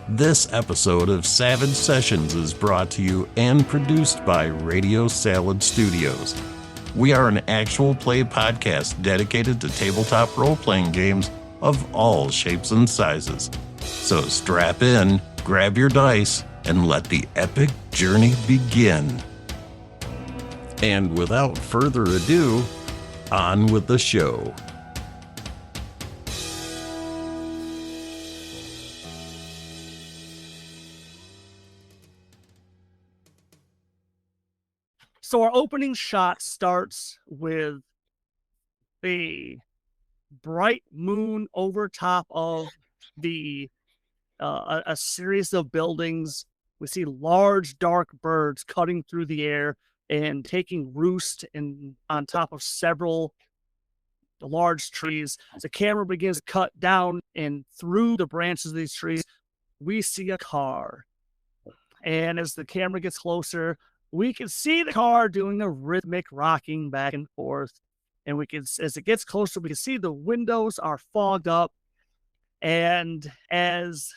This episode of Savage Sessions is brought to you and produced by Radio Salad Studios. We are an actual play podcast dedicated to tabletop role-playing games of all shapes and sizes. So strap in, grab your dice, and let the epic journey begin. And without further ado, on with the show. So our opening shot starts with a bright moon over top of the a series of buildings. We see large dark birds cutting through the air and taking roost on top of several large trees. As the camera begins to cut down and through the branches of these trees, we see a car. And as the camera gets closer, we can see the car doing a rhythmic rocking back and forth. And we can, as it gets closer, we can see the windows are fogged up. And as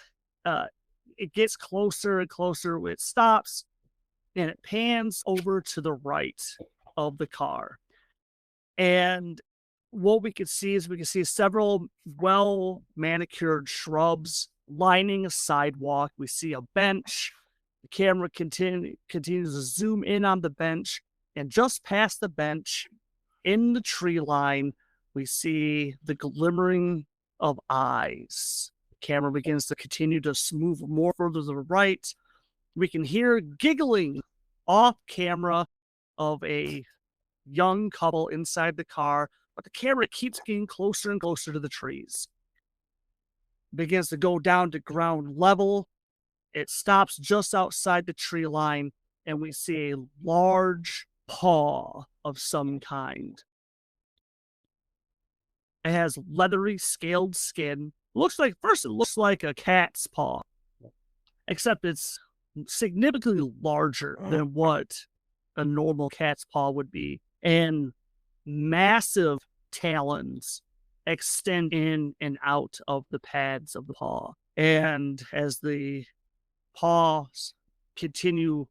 it gets closer and closer, it stops and it pans over to the right of the car. And what we can see is several well-manicured shrubs lining a sidewalk. We see a bench. The camera continues to zoom in on the bench, and just past the bench, in the tree line, we see the glimmering of eyes. The camera begins to continue to move more further to the right. We can hear giggling off camera of a young couple inside the car, but the camera keeps getting closer and closer to the trees. It begins to go down to ground level. It stops just outside the tree line, and we see a large paw of some kind. It has leathery, scaled skin. It looks like a cat's paw, except it's significantly larger than what a normal cat's paw would be. And massive talons extend in and out of the pads of the paw. And as the paws continue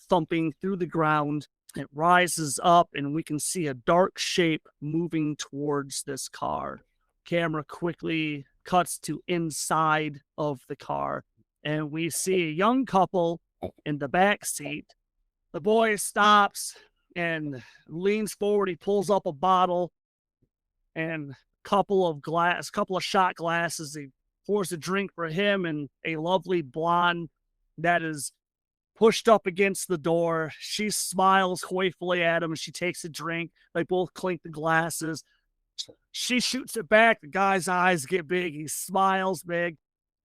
thumping through the ground, it rises up and we can see a dark shape moving towards this car. Camera quickly cuts to inside of the car, and we see a young couple in the back seat. The boy stops and leans forward. He pulls up a bottle and a couple of shot glasses. He pours a drink for him and a lovely blonde that is pushed up against the door. She smiles joyfully at him and she takes a drink. They both clink the glasses. She shoots it back. The guy's eyes get big. He smiles big.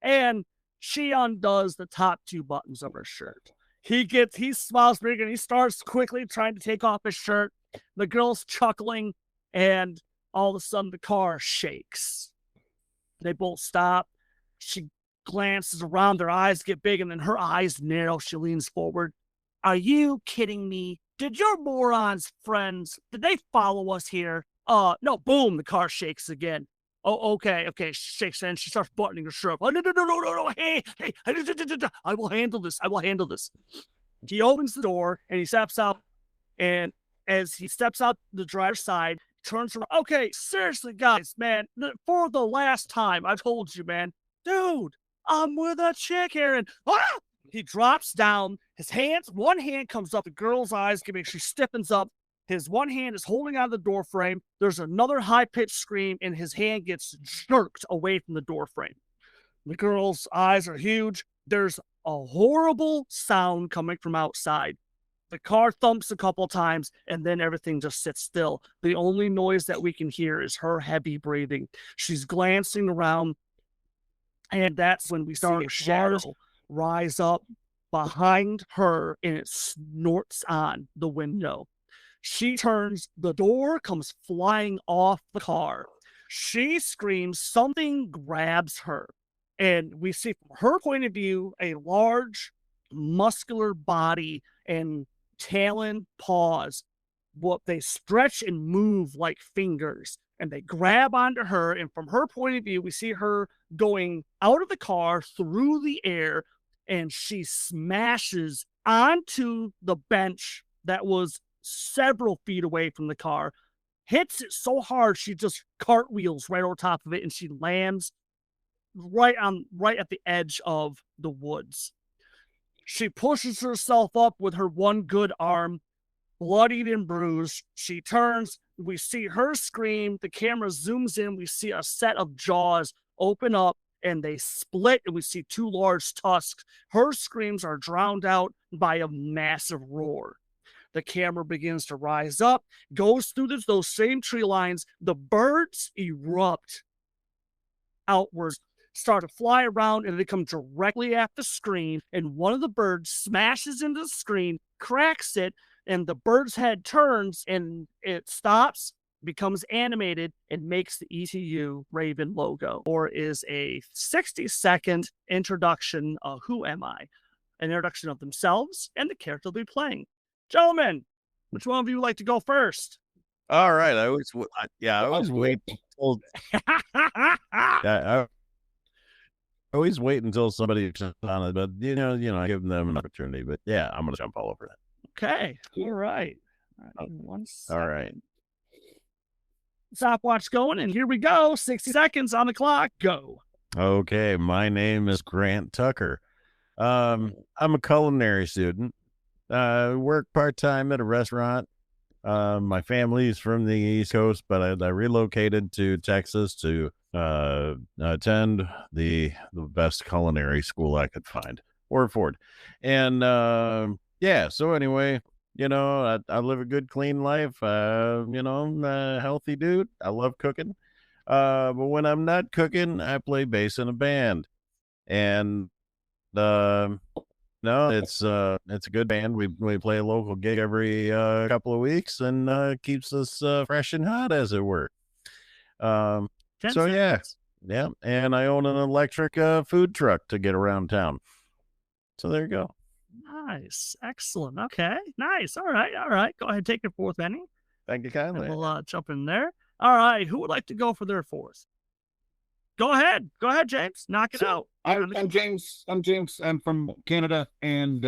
And she undoes the top two buttons of her shirt. He smiles big and he starts quickly trying to take off his shirt. The girl's chuckling, and all of a sudden the car shakes. They both stop. She glances around, their eyes get big, and then her eyes narrow. She leans forward. Are you kidding me? Did your morons friends, did they follow us here? No, boom, the car shakes again. Oh, okay, she shakes and she starts buttoning her shirt. Oh, no, hey, I will handle this. He opens the door and he steps out, and as he steps out the driver's side, turns around. Okay, seriously, guys, man, for the last time, I told you, man, dude, I'm with a chick here, and he drops down. One hand comes up, the girl's eyes get big. She stiffens up. His one hand is holding out of the door frame. There's another high-pitched scream, and his hand gets jerked away from the door frame. The girl's eyes are huge. There's a horrible sound coming from outside. The car thumps a couple times, and then everything just sits still. The only noise that we can hear is her heavy breathing. She's glancing around, and that's when we see a shadow rise up behind her, and it snorts on the window. She turns, the door comes flying off the car. She screams, something grabs her. And we see from her point of view, a large, muscular body and talon paws. What they stretch and move like fingers. and they grab onto her. And from her point of view, we see her going out of the car through the air, and she smashes onto the bench that was several feet away from the car, hits it so hard she just cartwheels right over top of it, and she lands right at the edge of the woods. She pushes herself up with her one good arm, bloodied and bruised. She turns. We see her scream. The camera zooms in. We see a set of jaws open up, and they split, and we see two large tusks. Her screams are drowned out by a massive roar. The camera begins to rise up, goes through those same tree lines. The birds erupt outwards, start to fly around, and they come directly at the screen. And one of the birds smashes into the screen, cracks it, and the bird's head turns, and it stops, becomes animated, and makes the ETU Raven logo, or is a 60-second introduction of Who Am I? An introduction of themselves and the character they'll be playing. Gentlemen, which one of you would like to go first? All right. I always wait until I always wait until somebody jumps on it, but you know, I give them an opportunity. But yeah, I'm gonna jump all over that. Okay. All right. One second. All right. Stopwatch going, and here we go. 60 seconds on the clock. Go. Okay. My name is Grant Tucker. I'm a culinary student. Work part-time at a restaurant. My family is from the East Coast, but I relocated to Texas to attend the best culinary school I could find or afford. And yeah, so anyway, I live a good, clean life. I'm a healthy dude. I love cooking. But when I'm not cooking, I play bass in a band. And no, it's a good band. We play a local gig every couple of weeks, and keeps us fresh and hot, as it were. So yeah, and I own an electric food truck to get around town. So there you go. Nice, excellent. Okay, nice. All right. Go ahead, take your fourth, Benny. Thank you kindly. We'll jump in there. All right, who would like to go for their fourth? Go ahead, James. Knock it out. I'm James. I'm from Canada, and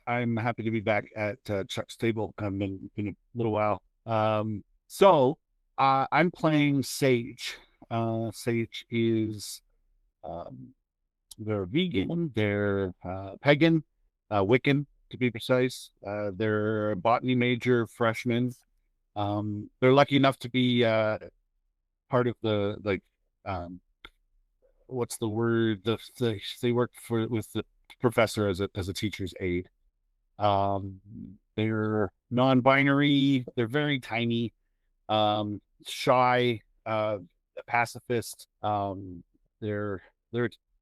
I'm happy to be back at Chuck's table. I've been a little while. So I'm playing Sage. Sage is they're vegan, they're pagan, Wiccan to be precise. They're a botany major, freshmen. They're lucky enough to be part of the what's the word? They work with the professor as a teacher's aide. They're non-binary. They're very tiny, shy, pacifist. They're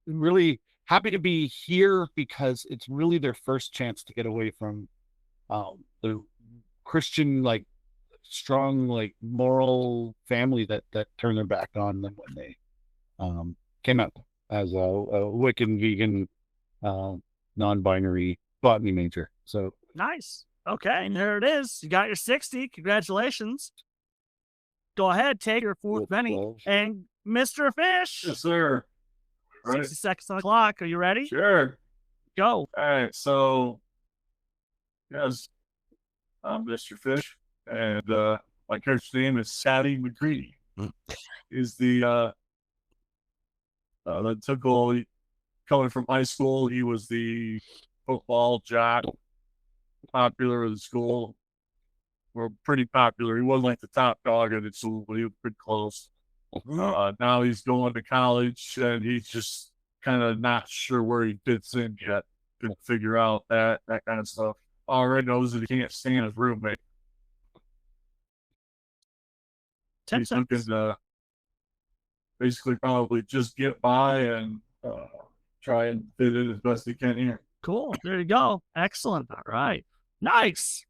really happy to be here because it's really their first chance to get away from the Christian, strong, moral family that turned their back on them when they came out as a Wiccan, vegan, non-binary botany major. So nice. Okay, and there it is. You got your 60. Congratulations. Go ahead, take your fourth, Benny. And Mr. Fish. Yes, sir. 60 seconds on the clock. Are you ready? Sure. Go. All right. So, yes, I'm Mr. Fish, and my character's name is Sadie McGreedy. Is the typical coming from high school. He was the football jock, popular in the school. We're pretty popular. He wasn't the top dog at the school, but he was pretty close. Now he's going to college, and he's just kind of not sure where he fits in yet. Couldn't figure out that kind of stuff. Already knows that he can't stand his roommate. 10 he's seconds. Looking to basically probably just get by and try and fit in as best he can here. Cool. There you go. Excellent. All right. Nice.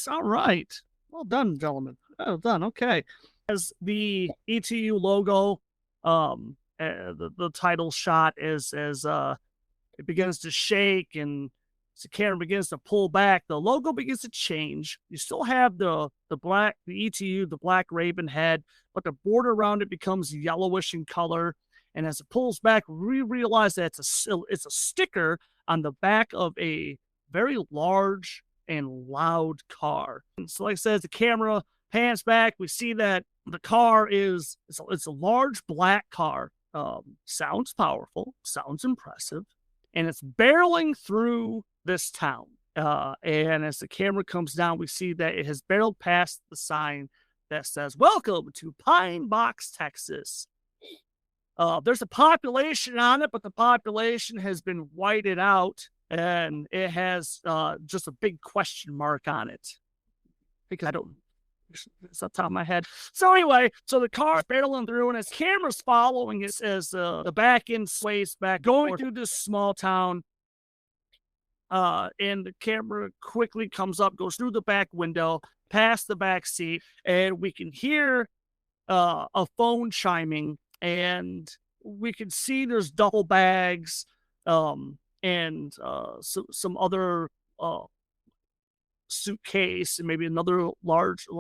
All right. Well done, gentlemen. Well done. Okay. As the ETU logo, the title shot as it begins to shake and As the camera begins to pull back, the logo begins to change. You still have the ETU, the black raven head, but the border around it becomes yellowish in color. And as it pulls back, we realize that it's a sticker on the back of a very large and loud car. And so like I said, the camera pans back. We see that the car it's a large black car. Sounds powerful, sounds impressive, and it's barreling through this town. And as the camera comes down, we see that it has barreled past the sign that says, "Welcome to Pine Box, Texas." There's a population on it, but the population has been whited out, and it has just a big question mark on it. Because it's on top of my head. So anyway, so the car's barreling through, and as camera's following it, as the back end sways back, going through this small town, and the camera quickly comes up, goes through the back window, past the back seat, and we can hear a phone chiming, and we can see there's duffel bags, and some other suitcase, and maybe another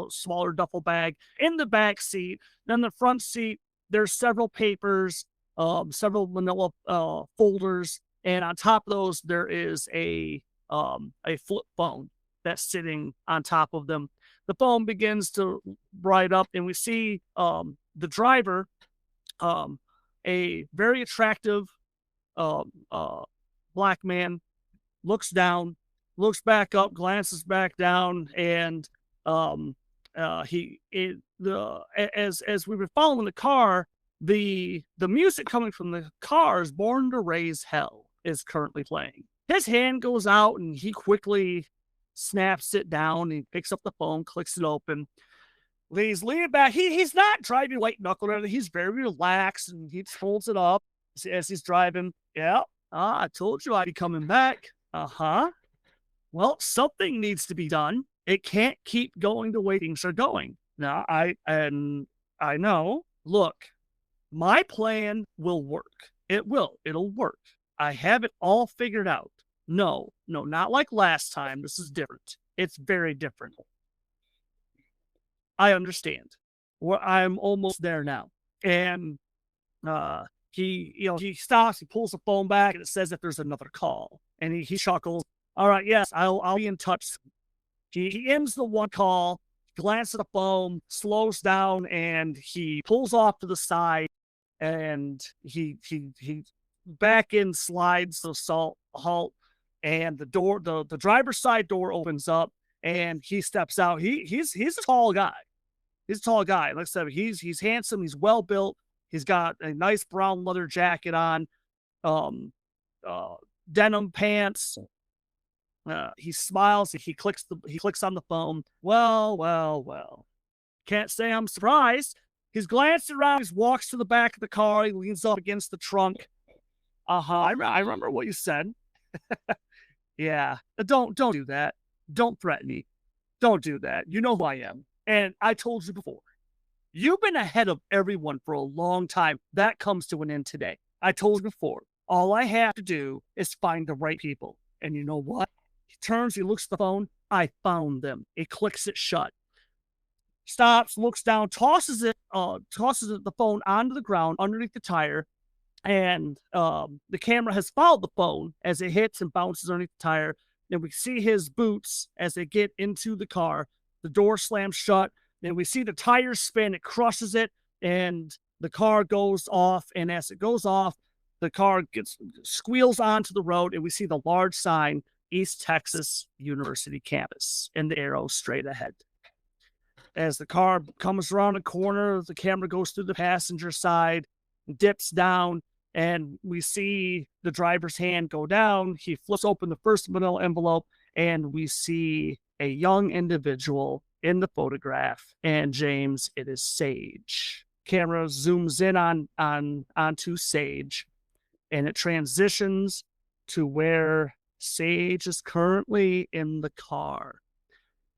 smaller duffel bag in the back seat. Then the front seat, there's several papers, several manila folders, and on top of those there is a flip phone that's sitting on top of them. The phone begins to bright up, and we see the driver, a very attractive black man, looks down, looks back up, glances back down, and as we've been following the car, the music coming from the car is "Born to Raise Hell" is currently playing. His hand goes out, and he quickly snaps it down. He picks up the phone, clicks it open. He's leaning back. He's not driving white knuckle or anything. He's very relaxed, and he folds it up as he's driving. Yeah, I told you I'd be coming back. Well, something needs to be done. It can't keep going the way things are going. Now, I know. Look, my plan will work. It will. It'll work. I have it all figured out. No, not like last time. This is different. It's very different. I understand. I'm almost there now. And he stops, he pulls the phone back, and it says that there's another call. And he chuckles. All right, yes, I'll be in touch. He ends the one call, glances at the phone, slows down, and he pulls off to the side, and he back in slides the halt, and the driver's side door opens up, and he steps out. He's a tall guy. He's a tall guy. Like I said, he's handsome, he's well built, he's got a nice brown leather jacket on, denim pants. He smiles. He clicks on the phone. Well. Can't say I'm surprised. He's glanced around. He walks to the back of the car. He leans up against the trunk. I remember what you said. Yeah. Don't do that. Don't threaten me. Don't do that. You know who I am. And I told you before. You've been ahead of everyone for a long time. That comes to an end today. I told you before. All I have to do is find the right people. And you know what? He turns, he looks at the phone. I found them. He clicks it shut. Stops, looks down, tosses the phone onto the ground underneath the tire. And the camera has followed the phone as it hits and bounces underneath the tire. And we see his boots as they get into the car. The door slams shut. Then we see the tires spin. It crushes it. And the car goes off. And as it goes off, the car squeals onto the road. And we see the large sign, East Texas University campus, and the arrow straight ahead. As the car comes around a corner, the camera goes through the passenger side, dips down, and we see the driver's hand go down. He flips open the first manila envelope, and we see a young individual in the photograph. And James, it is Sage. Camera zooms in onto Sage, and it transitions to where Sage is currently in the car.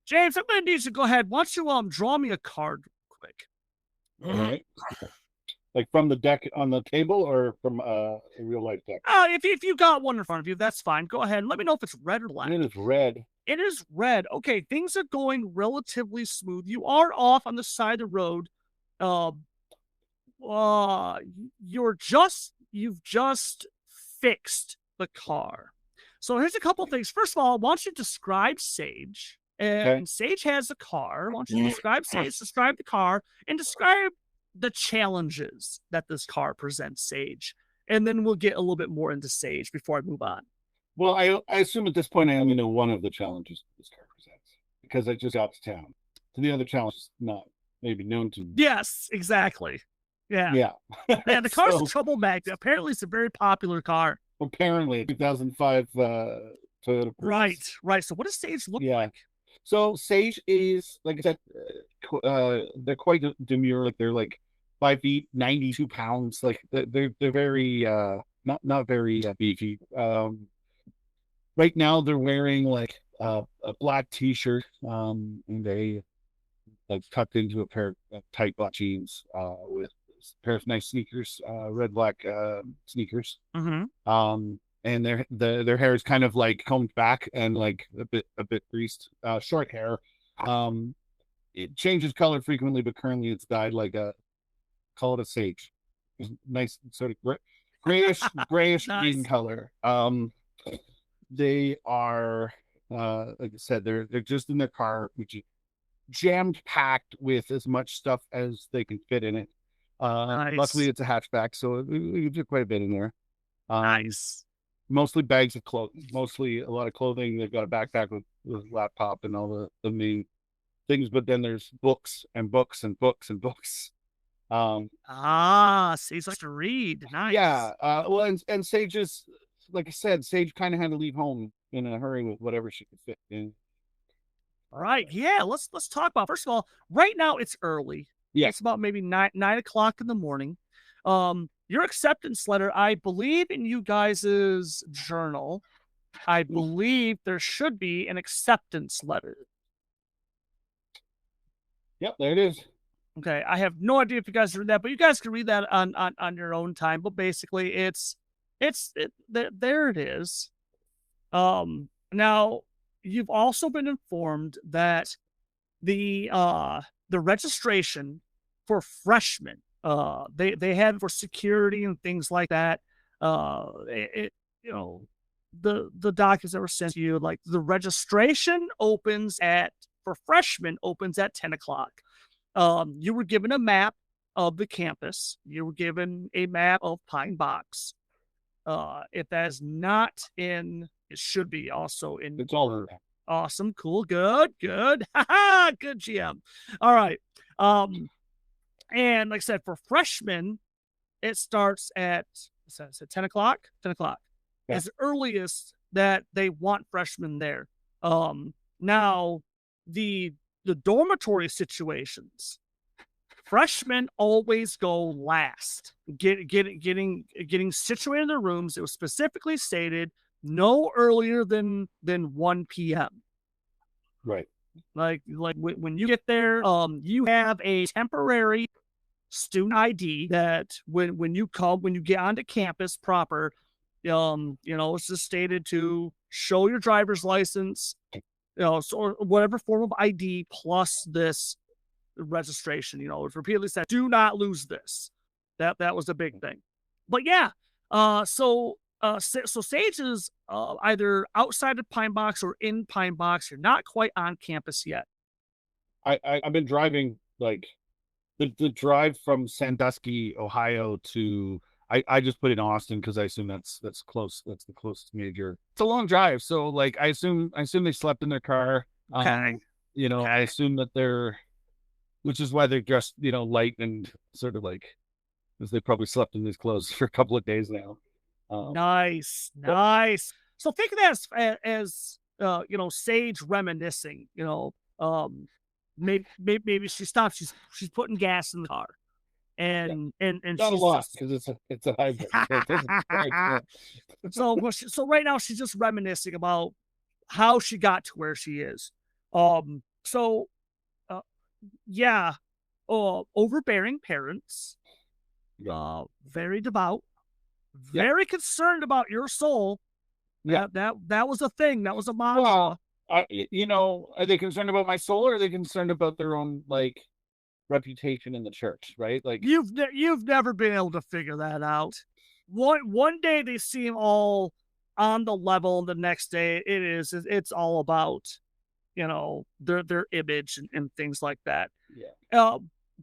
James, I'm going to need you to go ahead. Why don't you draw me a card real quick? All right. Like from the deck on the table or from a real life deck? If you got one in front of you, that's fine. Go ahead and let me know if it's red or black. It is red. It is red. Okay, things are going relatively smooth. You are off on the side of the road. You've just fixed the car. So here's a couple things. First of all, I want you to describe Sage. And Okay. Sage has a car. I want you to describe Sage, describe the car, and describe the challenges that this car presents, Sage. And then we'll get a little bit more into Sage before I move on. Well, I assume at this point I only know one of the challenges this car presents because I just got to town. So the other challenge is not maybe known to me. Yes, exactly. Yeah. Yeah. Yeah, the car's So, a trouble magnet. Apparently, it's a very popular car. apparently, 2005 Toyota. Prius. Right. So what does Sage look Yeah. like? So Sage is, like I said, they're quite demure. Like they're like 5 feet, 92 pounds. Like they're very not very beefy. Right now they're wearing like a black t-shirt, and they like tucked into a pair of tight black jeans, with a pair of nice sneakers, red black sneakers. Mm-hmm. And their hair is kind of like combed back and like a bit greased, short hair. It changes color frequently, but currently it's dyed like call it a sage. Nice sort of grayish Nice. green color. They are, like I said, they're just in their car, which is jammed packed with as much stuff as they can fit in it. Nice. Luckily it's a hatchback, so we can fit quite a bit in there. Nice. Mostly bags of clothing, mostly a lot of clothing. They've got a backpack with laptop and all the main things, but then there's books and books and books and books. Sage likes to read. Nice. Yeah. Well, and Sage is, like I said, Sage kind of had to leave home in a hurry with whatever she could fit in. All right. Yeah. Let's talk about. First of all, right now it's early. Yeah. It's about maybe 9 o'clock in the morning. Your acceptance letter, I believe in you guys' journal. I believe there should be an acceptance letter. Yep, there it is. Okay, I have no idea if you guys read that, but you guys can read that on your own time. But basically, there it is. Now you've also been informed that the registration for freshmen, they have for security and things like that. The documents that were sent to you, like the registration for freshmen opens at 10 o'clock. You were given a map of the campus. You were given a map of Pine Box. If that is not in, it should be also in. It's all her. Awesome, cool, good. Good GM. All right. And like I said, for freshmen, it starts at 10 o'clock. 10 o'clock. Yeah. As earliest that they want freshmen there. Now the dormitory situations, freshmen always go last. Getting situated in their rooms. It was specifically stated no earlier than 1 p.m. Right. Like when you get there, you have a temporary student ID that when you get onto campus proper, it's just stated to show your driver's license, or whatever form of ID plus this registration. It's repeatedly said, do not lose this. That was a big thing. But yeah, so Sage is either outside of Pine Box or in Pine Box. You're not quite on campus yet. I've been driving like the drive from Sandusky, Ohio to I just put in Austin because I assume that's close. That's the closest major. It's a long drive, so like I assume they slept in their car. Okay. I assume that which is why they're dressed, light and sort of like, because they probably slept in these clothes for a couple of days now. Nice. So think of that as Sage reminiscing. Maybe she stops. She's putting gas in the car, and not a lot because it's a hybrid. So right now she's just reminiscing about how she got to where she is. Overbearing parents, very devout, Yep. very concerned about your soul. Yeah. That was a thing. That was a mantra. Well, are they concerned about my soul, or are they concerned about their own like reputation in the church? Right? Like You've never been able to figure that out. One day they seem all on the level, and the next day it's all about their image and things like that. Yeah.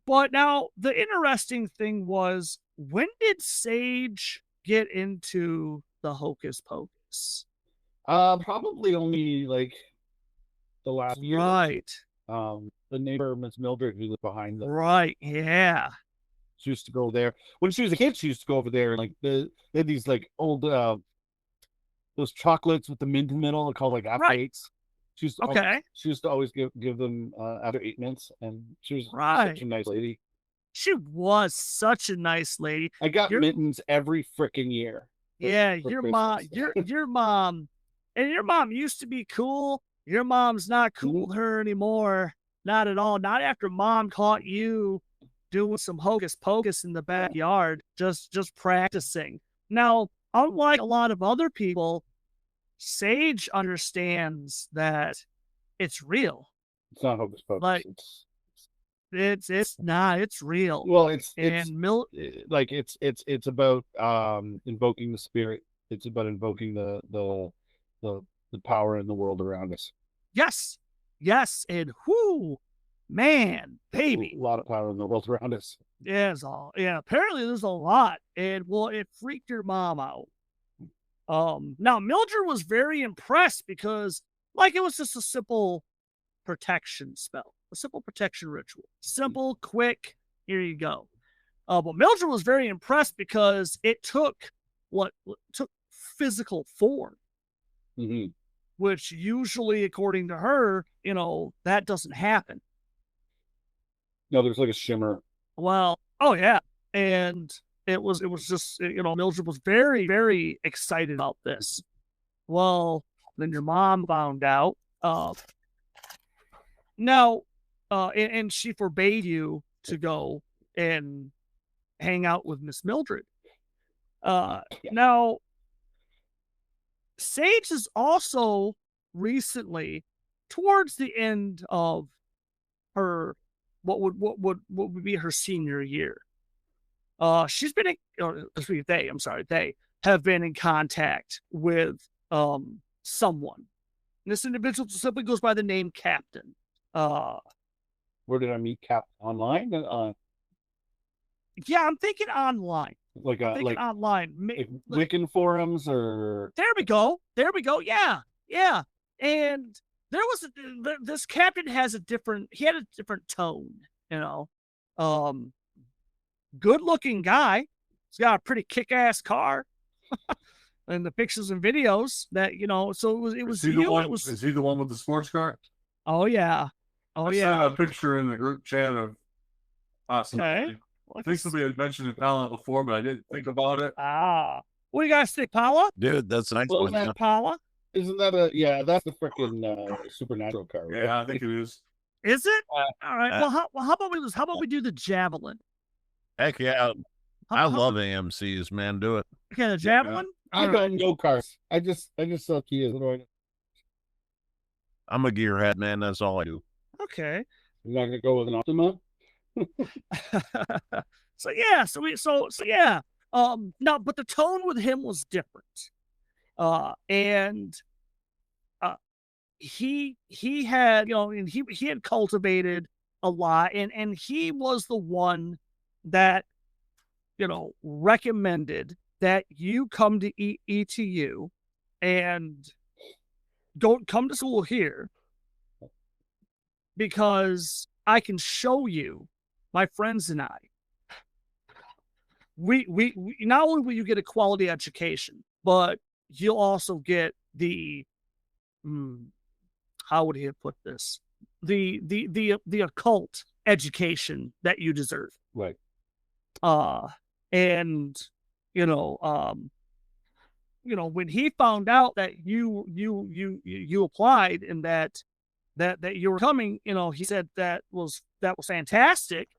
But now the interesting thing was, when did Sage get into the hocus pocus? Probably only like the last year. Right. The neighbor, Miss Mildred, who lived behind them. Right. Yeah. She used to go there when she was a kid. She used to go over there, and like they had these like old those chocolates with the mint in the middle. They're called like after Right. eights. She used to she used to always give them after 8 minutes, and she was such a nice lady. She was such a nice lady. I got mittens every freaking year. Yeah, your mom, your mom, and your mom used to be cool. Your mom's not cool with her anymore. Not at all. Not after mom caught you doing some hocus pocus in the backyard, just practicing. Now, unlike a lot of other people, Sage understands that it's real. It's not hocus pocus. Like, it's not. It's real. Well, it's about invoking the spirit. It's about invoking the power in the world around us. Yes, and whoo, man, baby, a lot of power in the world around us. Apparently there's a lot, and well, it freaked your mom out. Now Mildred was very impressed because, like, it was just a simple protection spell, a simple protection ritual, simple, quick. Here you go. But Mildred was very impressed because it took physical form, which usually, according to her, that doesn't happen. No, there's like a shimmer. Well, oh yeah, and it was just Mildred was very, very excited about this. Well, then your mom found out. Now, and she forbade you to go and hang out with Miss Mildred. Now, Sage is also recently, towards the end of her, what would be her senior year. She's been they have been in contact with someone. And this individual simply goes by the name Captain. Where did I meet Cap? Online? Yeah, I'm thinking online. Like online. Like Wiccan forums, or there we go. Yeah. And there was this Captain had a different tone, good looking guy. He's got a pretty kick-ass car. And the pictures and videos that, so it was is he the one with the sports car? Oh yeah. I saw a picture in the group chat of awesome. Okay. I think somebody had mentioned it before, but I didn't think about it. What do you guys think, Paula? Dude, that's a nice one. That Paula? Isn't that that's the freaking supernatural car, right? Yeah, I think it is. Is it? All right. Well, how about we do this? How about we do the javelin? Heck yeah. I love AMCs, man. Do it. Okay, the javelin? Yeah. I got no cars. I just sell Kias. What do I do? I'm a gearhead, man. That's all I do. Okay. You're not gonna go with an Optima? So yeah. No, but the tone with him was different. And he had, and he had cultivated a lot, and he was the one that, recommended that you come to ETU and don't come to school here, because I can show you, my friends and I, we not only will you get a quality education, but you'll also get the, how would he have put this? The occult education that you deserve. Right. And when he found out that you applied and that you were coming, he said that was fantastic.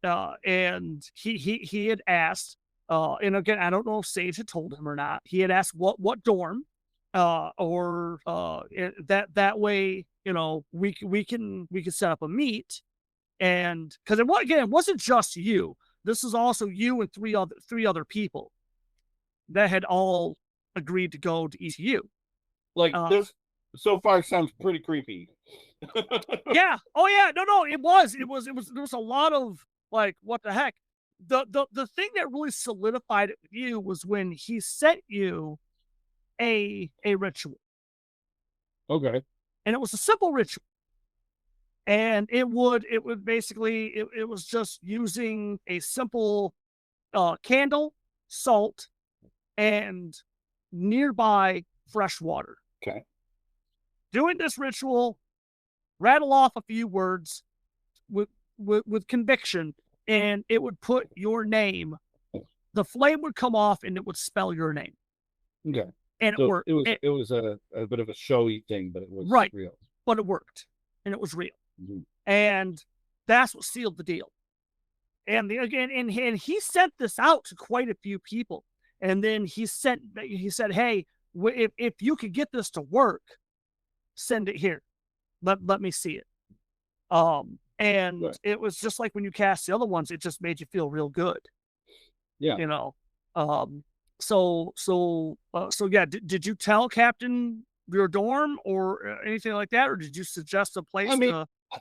and he had asked, and again, I don't know if Sage had told him or not. He had asked what dorm, that way, we can set up a meet, and because it wasn't just you. This is also you and three other people that had all agreed to go to ETU. Like this so far sounds pretty creepy. Yeah. Oh yeah. No. It was. There was a lot of like, what the heck? The thing that really solidified it with you was when he sent you a ritual. Okay. And it was a simple ritual. And it would basically it was just using a simple candle, salt, and nearby fresh water. Okay. Doing this ritual, rattle off a few words with conviction, and it would put your name. The flame would come off, and it would spell your name. Okay. And so it worked. It was a bit of a showy thing, but it was real. But it worked, and it was real. Mm-hmm. And that's what sealed the deal. And he sent this out to quite a few people. And then he said, "Hey, if you could get this to work, send it here. Let me see it." And right. It was just like when you cast the other ones, it just made you feel real good. Yeah. So yeah. Did you tell Captain your dorm or anything like that, or did you suggest a place?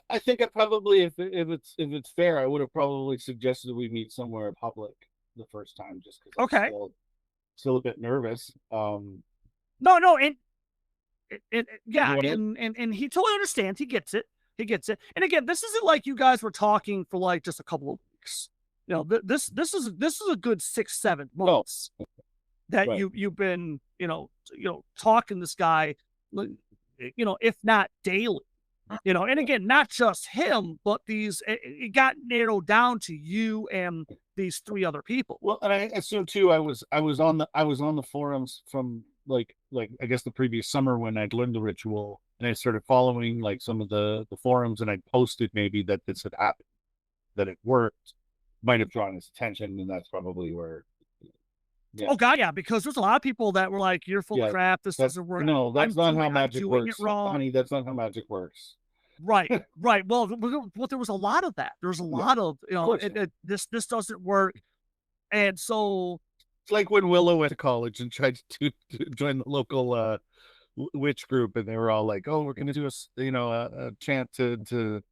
I think I probably, if it's fair, I would have probably suggested we meet somewhere public the first time, just because I'm still a bit nervous. No, and he totally understands. He gets it. And again, this isn't like you guys were talking for like just a couple of weeks. This is a good 6-7 months that right. you've been talking to this guy, if not daily. And again, not just him, but it got narrowed down to you and these three other people. Well, and I assume too, I was on the forums from like I guess the previous summer when I'd learned the ritual, and I started following like some of the forums, and I posted maybe that this had happened, that it worked, might have drawn his attention, and that's probably where. Yeah. Oh God, yeah, because there's a lot of people that were like, "You're full of crap. This doesn't work." No, that's not how magic works, honey. That's not how magic works. Right. Well, there was a lot of that. There's a lot of this doesn't work, and so it's like when Willow went to college and tried to join the local witch group, and they were all like, "Oh, we're going to do a chant to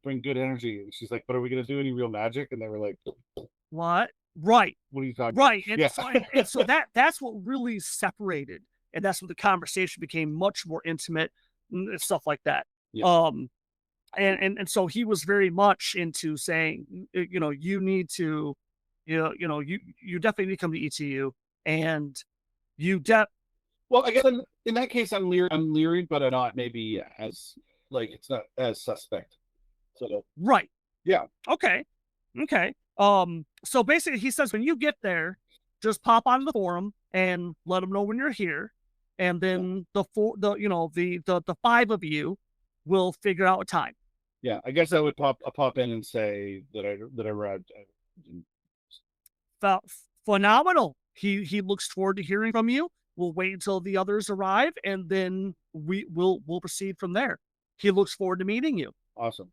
bring good energy," and she's like, "But are we going to do any real magic?" And they were like, "What? Right? What are you talking?" Right. And so that's what really separated, and that's when the conversation became much more intimate and stuff like that. Yeah. And so he was very much into saying, you need to, you definitely need to come to ETU, and well, I guess in that case, I'm leery, but I'm not maybe as it's not as suspect. So right. Yeah. Okay. So basically, he says when you get there, just pop onto the forum and let them know when you're here, and then the five of you will figure out a time. Yeah, I guess I would pop in and say that I arrived. Phenomenal. He looks forward to hearing from you. We'll wait until the others arrive, and then we'll proceed from there. He looks forward to meeting you. Awesome.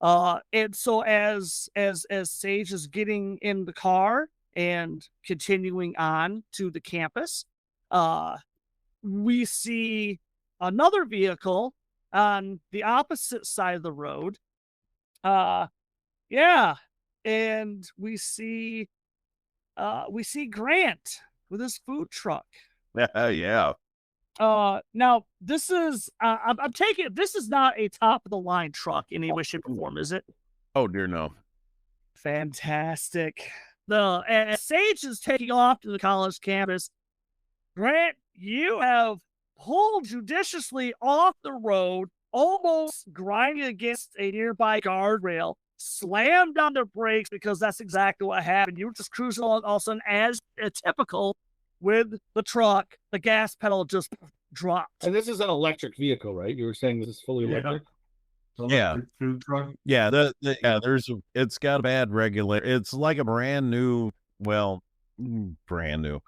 And so as Sage is getting in the car and continuing on to the campus, we see another vehicle on the opposite side of the road. And we see Grant with his food truck. Yeah. Now this is I'm taking this is not a top of the line truck in any way, shape, or form, is it? Oh dear, no. Fantastic. As Sage is taking off to the college campus, Grant, you have pulled judiciously off the road, almost grinding against a nearby guardrail, slammed on the brakes because that's exactly what happened. You were just cruising along, all of a sudden, as typical with the truck, the gas pedal just dropped. And this is an electric vehicle, right? You were saying this is fully electric? Yeah. Food truck. Yeah, it's got a bad regulator. It's like a brand new, brand new,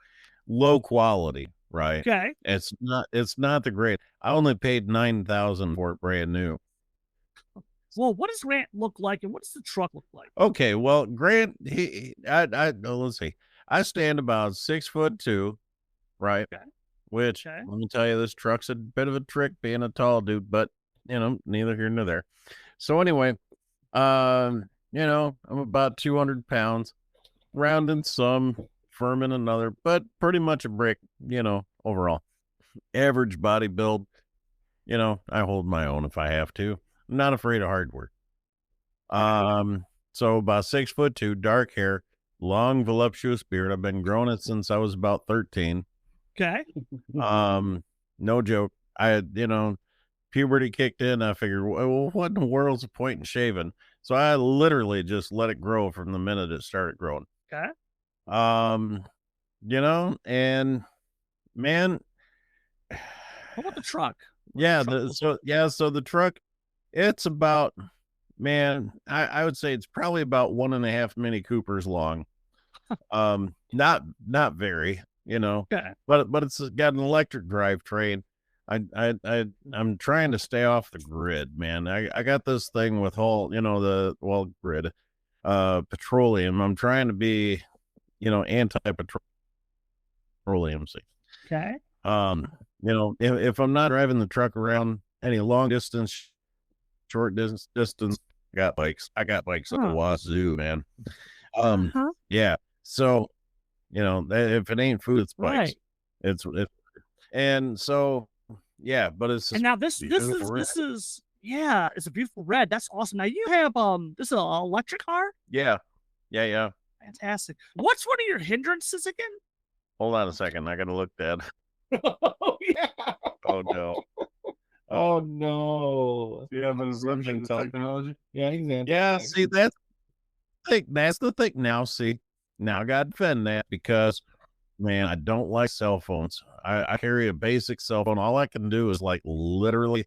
low quality, right? Okay. It's not the great. I only paid 9,000 for it brand new. Well, what does Grant look like, and what does the truck look like? Okay, well, Grant, let's see. I stand about 6'2", right? Okay. Which Okay. let me tell you, this truck's a bit of a trick being a tall dude, but neither here nor there. So anyway, I'm about 200 pounds, rounding some, firming another, but pretty much a brick, overall. Average body build, I hold my own if I have to. I'm not afraid of hard work. So about 6'2", dark hair, long voluptuous beard. I've been growing it since I was about 13. Okay. No joke. Puberty kicked in. I figured, well, what in the world's the point in shaving? So I literally just let it grow from the minute it started growing. Okay. And man, What about the truck? yeah, so the truck, it's about, man, I would say it's probably about 1.5 Mini Coopers long. Not very, Okay. but it's got an electric drivetrain. I'm trying to stay off the grid, man. I got this thing with grid, petroleum. I'm trying to be, anti-petroleum. Okay. If I'm not driving the truck around any long distance, short distance, I got bikes at the wazoo, man. Yeah. So, if it ain't food, it's bikes. Right. And so, yeah, but it's And now this is it's a beautiful red. That's awesome. Now you have this is an electric car. yeah. Fantastic. What's one of your hindrances again? Hold on a second. I gotta look that. Oh yeah. Oh no. Oh no. Yeah, but it's limiting technology. Yeah, exactly. Yeah, see, that's the thing. Now I gotta defend that because, man, I don't like cell phones. I carry a basic cell phone. All I can do is like literally,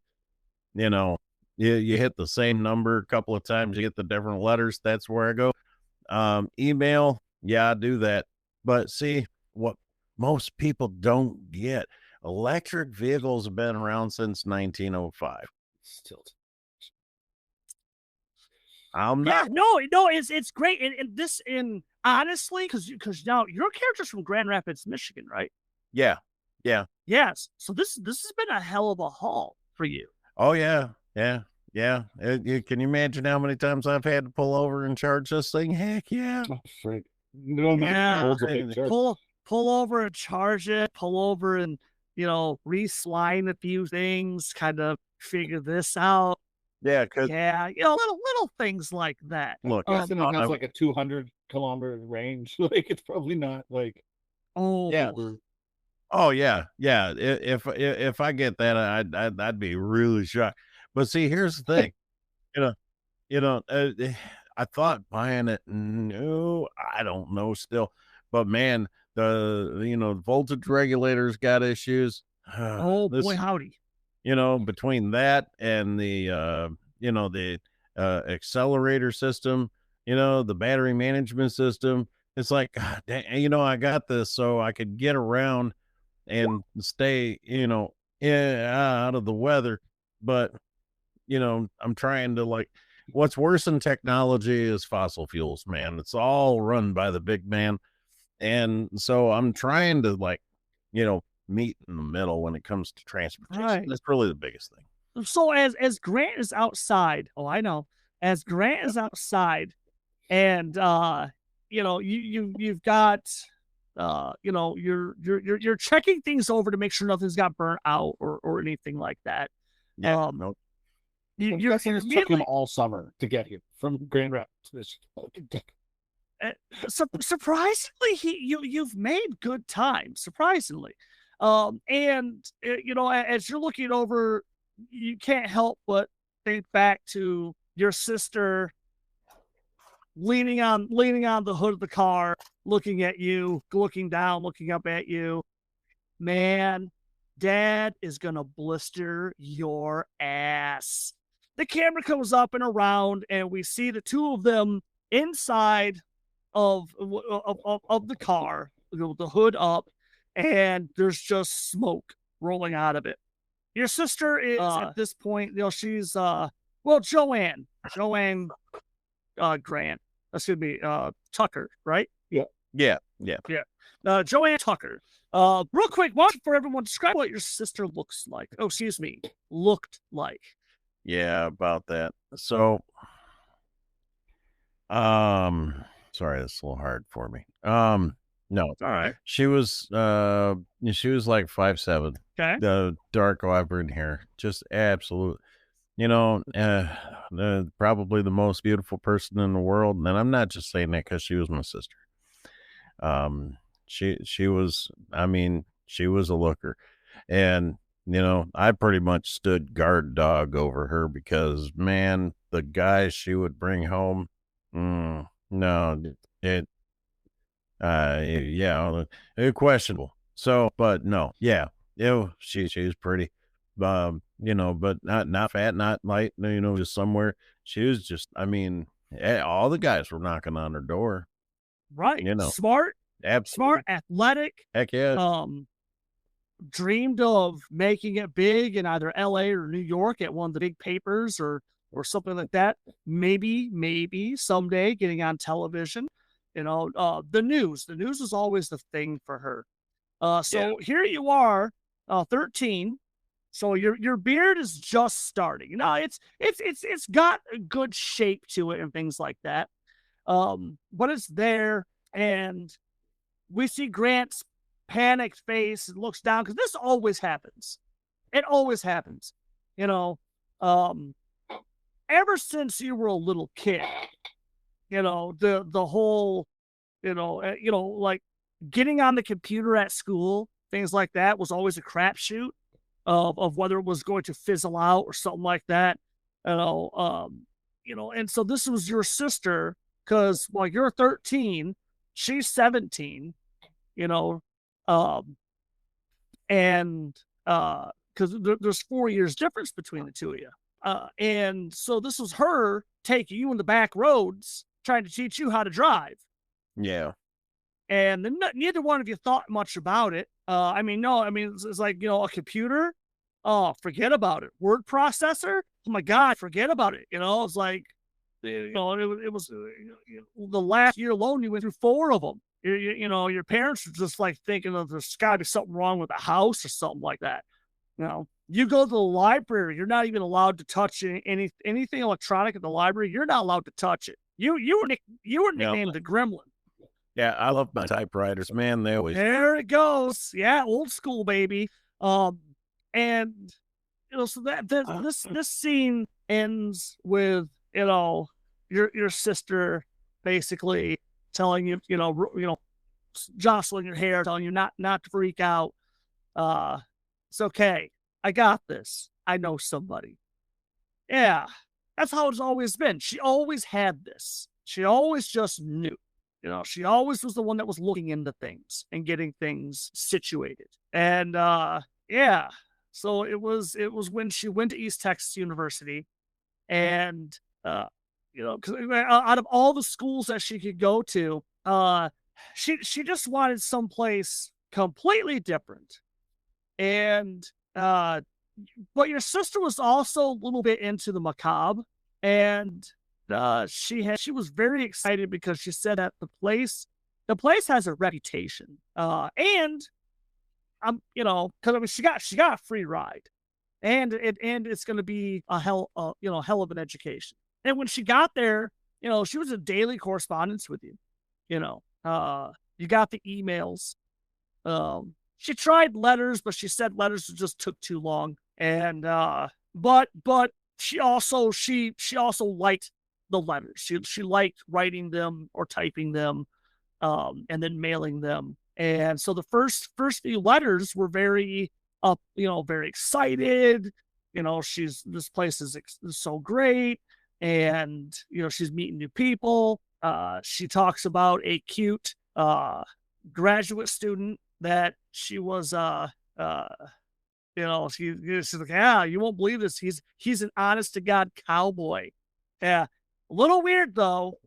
you hit the same number a couple of times, you get the different letters. That's where I go. Email, yeah, I do that. But see, what most people don't get, electric vehicles have been around since 1905. Still. I'm Yeah, not. no, it's great. And honestly, because now your character's from Grand Rapids, Michigan, right? Yeah. Yes. So this has been a hell of a haul for you. Oh yeah. Can you imagine how many times I've had to pull over and charge this thing? Heck yeah. Oh, Frank. No, Yeah. Pull Pull over and charge it. Pull over and re-slime a few things. Kind of figure this out. Yeah, because little things like that. look, it has like a 200-kilometer range. Like it's probably not like. Oh yeah. Oh yeah. If I get that, I'd be really shocked. But see, here's the thing, I thought buying it new. I don't know still, but man, the voltage regulators got issues. Boy, howdy. Between that and the accelerator system, the battery management system, it's like, God dang, I got this so I could get around and stay, out of the weather. But, I'm trying to what's worse than technology is fossil fuels, man. It's all run by the big man. And so I'm trying to meet in the middle when it comes to transportation. Right. That's really the biggest thing. So as Grant is outside, I know. As Grant is outside, and you've got you're checking things over to make sure nothing's got burnt out or anything like that. Yeah. Nope. You're it took him all summer to get here from Grand Rapids. Surprisingly, you've made good time. Surprisingly, and as you're looking over, you can't help but think back to your sister leaning on the hood of the car, looking at you, looking down, looking up at you. Man, Dad is gonna blister your ass. the camera comes up and around, and we see the two of them inside of the car, the hood up, and there's just smoke rolling out of it. Your sister is at this point, she's Joanne Grant. Excuse me, Tucker, right? Yeah. Joanne Tucker. Real quick, why don't you, for everyone, describe what your sister looks like. Oh, excuse me, looked like. Yeah, about that. So, sorry, that's a little hard for me. No, All right. she was like 5'7", Okay. the dark auburn hair, just absolute, probably the most beautiful person in the world. And I'm not just saying that because she was my sister. She was, she was a looker, and I pretty much stood guard dog over her because, man, the guys she would bring home, no, questionable. So, but no, yeah, she was pretty, but not fat, not light, just somewhere. She was just, all the guys were knocking on her door. Right. Smart, Absolutely. smart, athletic. Heck yeah. Dreamed of making it big in either LA or New York at one of the big papers or something like that. Maybe someday getting on television. The news is always the thing for her. So here you are, 13. So your beard is just starting. It's got a good shape to it and things like that. But it's there, and we see Grant's panicked face and looks down, because this always happens. It always happens. Ever since you were a little kid, the whole, like getting on the computer at school, things like that was always a crapshoot of whether it was going to fizzle out or something like that. And so this was your sister, because while you're 13, she's 17, and because there's 4 years difference between the two of you. And so this was her taking you in the back roads, trying to teach you how to drive. Yeah. And then neither one of you thought much about it. It's like, a computer. Oh, forget about it. Word processor. Oh my God, forget about it. It's like, it was the last year alone, you went through 4 of them. Your parents were just like thinking there's got to be something wrong with the house or something like that. You go to the library, you're not even allowed to touch anything electronic at the library. You're not allowed to touch it. You were nicknamed the Gremlin. Yeah, I love my typewriters, man. They always. There it goes. Yeah, old school, baby. And so this scene ends with your sister basically telling you, jostling your hair, telling you not to freak out. It's okay. I got this. I know somebody. Yeah, that's how it's always been. She always had this. She always just knew. She always was the one that was looking into things and getting things situated. And so it was when she went to East Texas University, and because out of all the schools that she could go to, she just wanted someplace completely different. And but your sister was also a little bit into the macabre, and she was very excited because she said that the place has a reputation, and because she got a free ride, and it's going to be a hell of an education. And when she got there, she was in daily correspondence with you. You got the emails. She tried letters, but she said letters just took too long. And but she also liked the letters. She liked writing them or typing them, and then mailing them. And so the first few letters were very very excited. This place is so great, and she's meeting new people. She talks about a cute graduate student that she was She's like, yeah, you won't believe this. He's an honest to God cowboy. Yeah, a little weird though.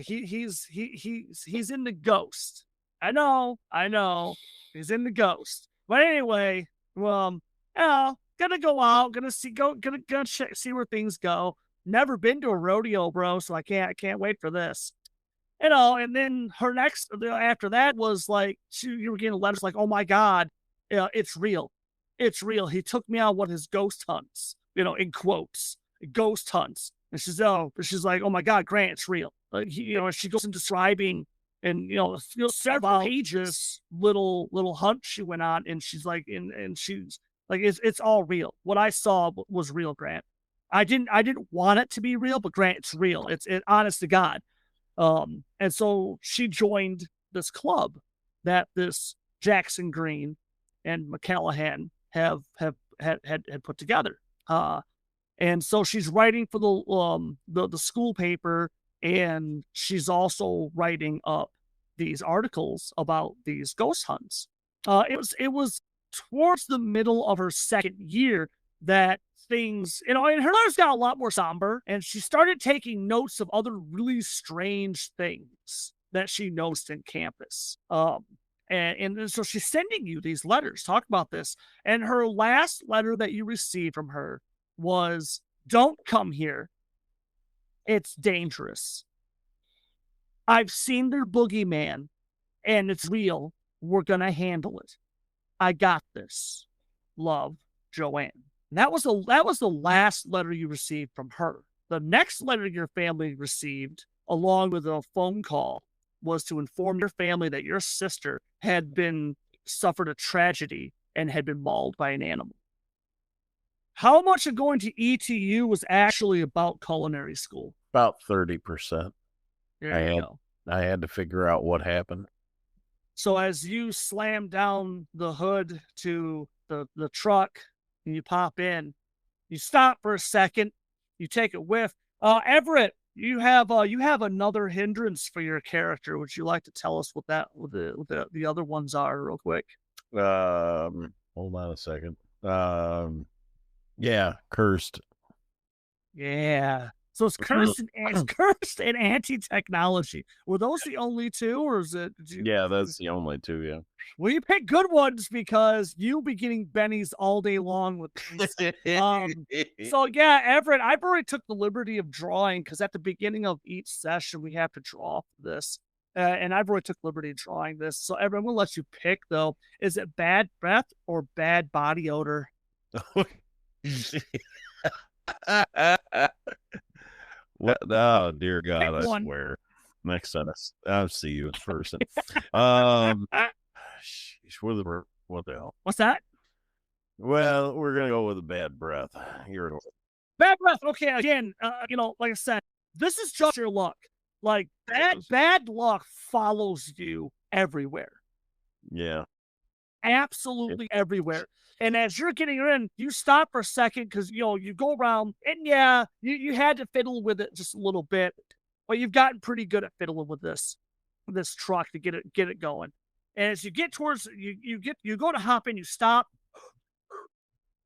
He's into Ghost. I know. He's into Ghost. But anyway, gonna go out, gonna check, see where things go. Never been to a rodeo, bro, so I can't wait for this. And then her next after that was like you were getting letters like, oh my God, it's real. It's real. He took me on one of his ghost hunts, in quotes, ghost hunts. And she's like, oh my God, Grant, it's real. She goes into describing and several pages little hunt she went on, and she's like, and she's like, it's all real. What I saw was real, Grant. I didn't want it to be real, but Grant, it's real. It's honest to God. And so she joined this club that this Jackson Green and McCallahan had put together. And so she's writing for the school paper, and she's also writing up these articles about these ghost hunts. It was towards the middle of her second year that things, and her letters got a lot more somber, and she started taking notes of other really strange things that she noticed in campus. And so she's sending you these letters, talk about this. And her last letter that you received from her was, don't come here. It's dangerous. I've seen their boogeyman, and it's real. We're going to handle it. I got this. Love, Joanne. And that was the last letter you received from her. The next letter your family received, along with a phone call, was to inform your family that your sister had suffered a tragedy and had been mauled by an animal. How much of going to ETU was actually about culinary school? About 30%. There I had to figure out what happened. So as you slam down the hood to the truck and you pop in, you stop for a second, you take a whiff. Everett, you have another hindrance for your character. Would you like to tell us what the other ones are real quick? Hold on a second. Yeah, cursed. Yeah. So it's cursed and anti-technology. Were those the only two, or is it? Yeah, that's the only two. Yeah. Well, you pick good ones because you'll be getting bennies all day long with these. So yeah, Everett, I've already took the liberty of drawing, because at the beginning of each session we have to draw this, and I've already took liberty of drawing this. So Everett, I'm gonna let you pick though. Is it bad breath or bad body odor? What? Oh dear God! Pick I one. swear. Next sentence, I'll see you in person. What the hell? What's that? Well, we're gonna go with a bad breath. You're Bad breath. Okay, again, like I said, this is just your luck. Like bad luck follows you everywhere. yeah. Absolutely everywhere. And as you're getting in, you stop for a second because you go around, and yeah, you had to fiddle with it just a little bit, but you've gotten pretty good at fiddling with this truck to get it going. And as you get towards you go to hop in, you stop.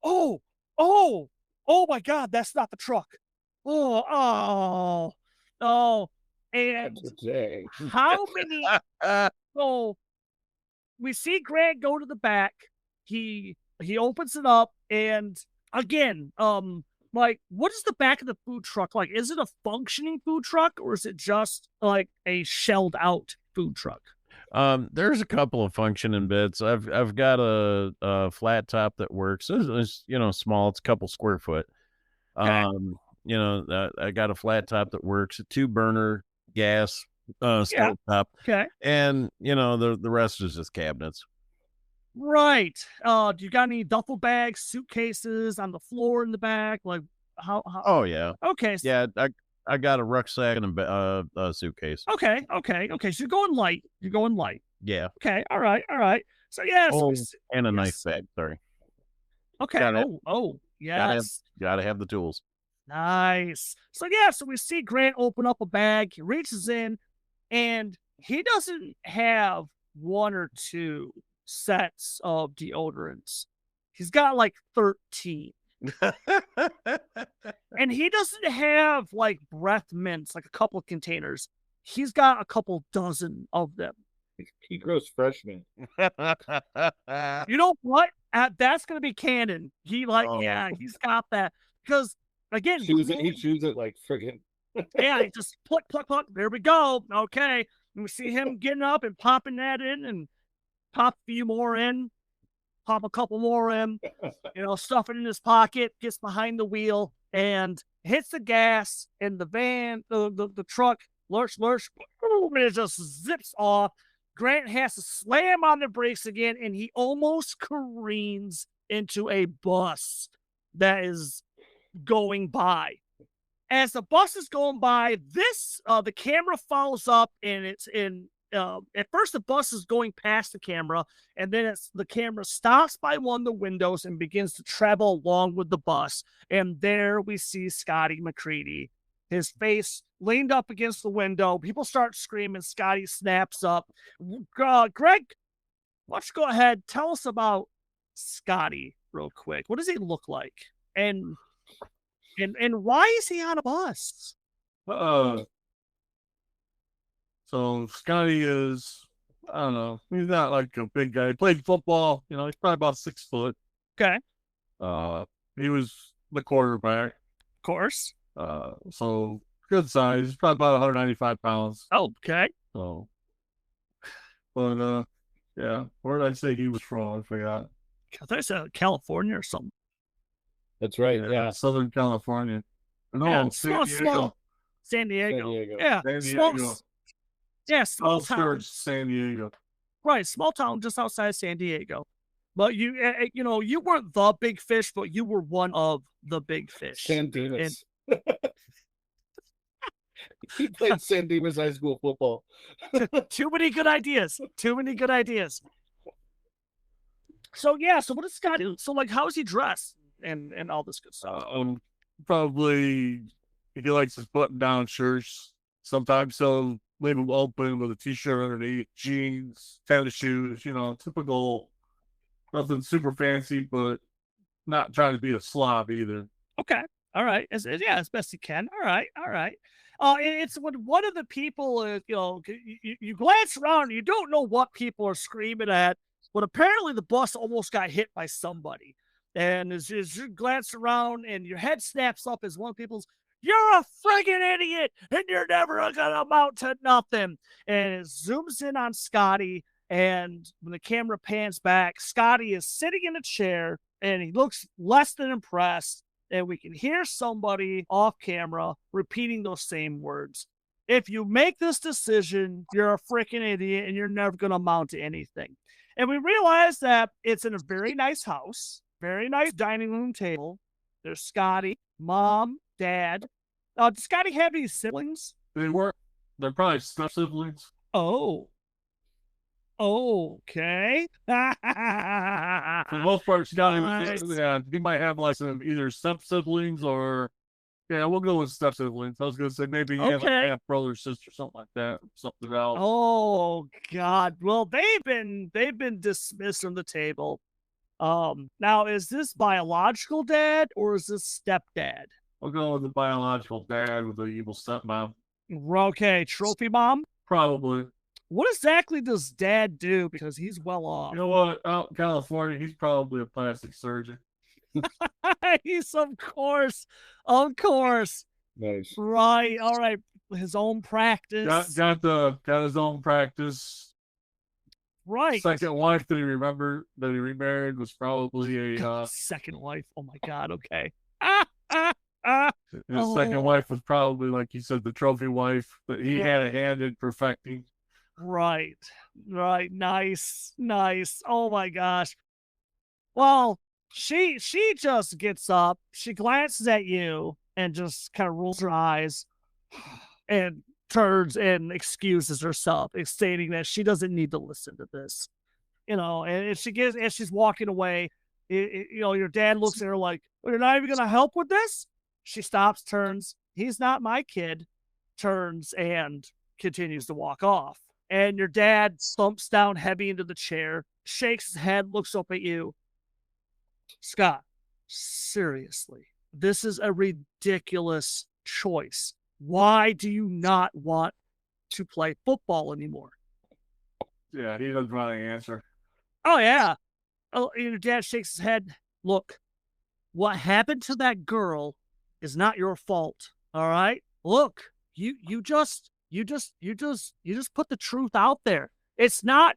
Oh my God, that's not the truck. Oh. And how many? So we see Grant go to the back. He opens it up, and again, like, what is the back of the food truck like? Is it a functioning food truck, or is it just like a shelled out food truck? There's a couple of functioning bits. I've got a flat top that works. It's small. It's a couple square foot. Okay. I got a flat top that works. A 2-burner gas stove top. Okay. And the rest is just cabinets. Right. Do you got any duffel bags, suitcases on the floor in the back? Like how? Oh yeah. Okay. Yeah, I got a rucksack and a suitcase. Okay. So you're going light. Yeah. Okay. All right. So yeah. And a knife bag. Sorry. Okay. Yes. Gotta have the tools. Nice. So yeah. So we see Grant open up a bag. He reaches in, and he doesn't have one or two sets of deodorants. He's got like 13. And he doesn't have like breath mints, like a couple of containers. He's got a couple dozen of them. He grows freshmen. You know what? That's going to be canon. He he's got that. Because, again, He chews it like friggin'. yeah, he just pluck. There we go. Okay. And we see him getting up and popping that in and pop a few more in, pop a couple more in, stuff it in his pocket, gets behind the wheel and hits the gas, and the van, the truck, lurch, boom, and it just zips off. Grant has to slam on the brakes again, and he almost careens into a bus that is going by. As the bus is going by, the camera follows up, and it's in. At first, the bus is going past the camera, and then the camera stops by one of the windows and begins to travel along with the bus. And there we see Scotty McCready, his face leaned up against the window. People start screaming. Scotty snaps up. Greg, why don't you go ahead? Tell us about Scotty real quick. What does he look like? And why is he on a bus? So Scotty is, I don't know, he's not like a big guy. He played football, he's probably about 6 foot. Okay. He was the quarterback. Of course. So good size. He's probably about 195 pounds. Oh, okay. So, but yeah, where did I say he was from? I forgot. I thought I said California or something. That's right. Yeah. Southern California. No, Yeah, San Diego. small. San Diego. Yeah. San Small. Diego. Yeah, small town. Outskirts San Diego. Right, small town just outside San Diego. But you weren't the big fish, but you were one of the big fish. San Dimas. He played San Dimas High School football. Too many good ideas. So what does Scott do? So how is he dressed and all this good stuff? Probably he likes his button-down shirts. Sometimes he'll leave them open with a t-shirt underneath, jeans, tennis shoes. Typical. Nothing super fancy, but not trying to be a slob either. Okay, all right, as best he can. All right. It's when one of the people, you glance around, and you don't know what people are screaming at. But apparently the bus almost got hit by somebody. And as you glance around and your head snaps up as one of people's, "You're a friggin' idiot, and you're never gonna amount to nothing." And it zooms in on Scotty, and when the camera pans back, Scotty is sitting in a chair, and he looks less than impressed, and we can hear somebody off camera repeating those same words. "If you make this decision, you're a freaking idiot, and you're never gonna amount to anything." And we realize that it's in a very nice house, very nice dining room table. There's Scotty, mom, dad. Does Scotty have any siblings? They're probably step siblings. Oh. Okay. For the most part, she got him. He might have some either step siblings or, we'll go with step siblings. I was going to say maybe he has a half brother, sister, something like that, something else. Oh God! Well, they've been dismissed from the table. Now is this biological dad or is this stepdad? We'll go with the biological dad with the evil stepmom. Okay, trophy mom. Probably. What exactly does dad do? Because he's well off. You know what? Out in California, he's probably a plastic surgeon. He's of course. Nice. Right. All right. His own practice. Got his own practice. Right. Second wife that he remarried was probably a second wife. Oh my God. Okay. His second wife was probably, like you said, the trophy wife that he had a hand in perfecting. Right. Nice. Oh my gosh. Well, she just gets up, she glances at you and just kind of rolls her eyes and turns and excuses herself, stating that she doesn't need to listen to this. And as she's walking away, your dad looks at her like, "Well, you're not even going to help with this?" She stops, turns, "He's not my kid," turns and continues to walk off. And your dad slumps down heavy into the chair, shakes his head, looks up at you. Scott, seriously, this is a ridiculous choice. Why do you not want to play football anymore? Yeah, he doesn't want to answer. Oh, yeah. Oh, your dad shakes his head. Look, what happened to that girl is not your fault. All right? Look, you just put the truth out there. It's not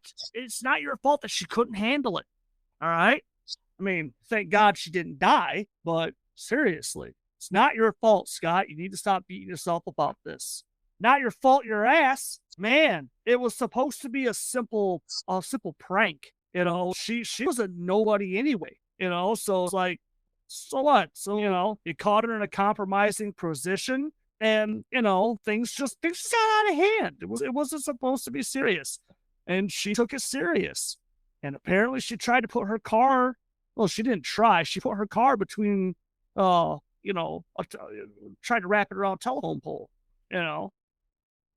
your fault that she couldn't handle it. All right? I mean, thank God she didn't die, but seriously, it's not your fault, Scott. You need to stop beating yourself about this. Not your fault, your ass. Man, it was supposed to be a simple prank. You know, she was a nobody anyway, you know, so it's like, so what? So, you know, you caught her in a compromising position and, you know, things just got out of hand. It wasn't supposed to be serious. And she took it serious. And apparently she tried to put her car, well, she didn't try. She put her car between, you know, tried to wrap it around a telephone pole, you know.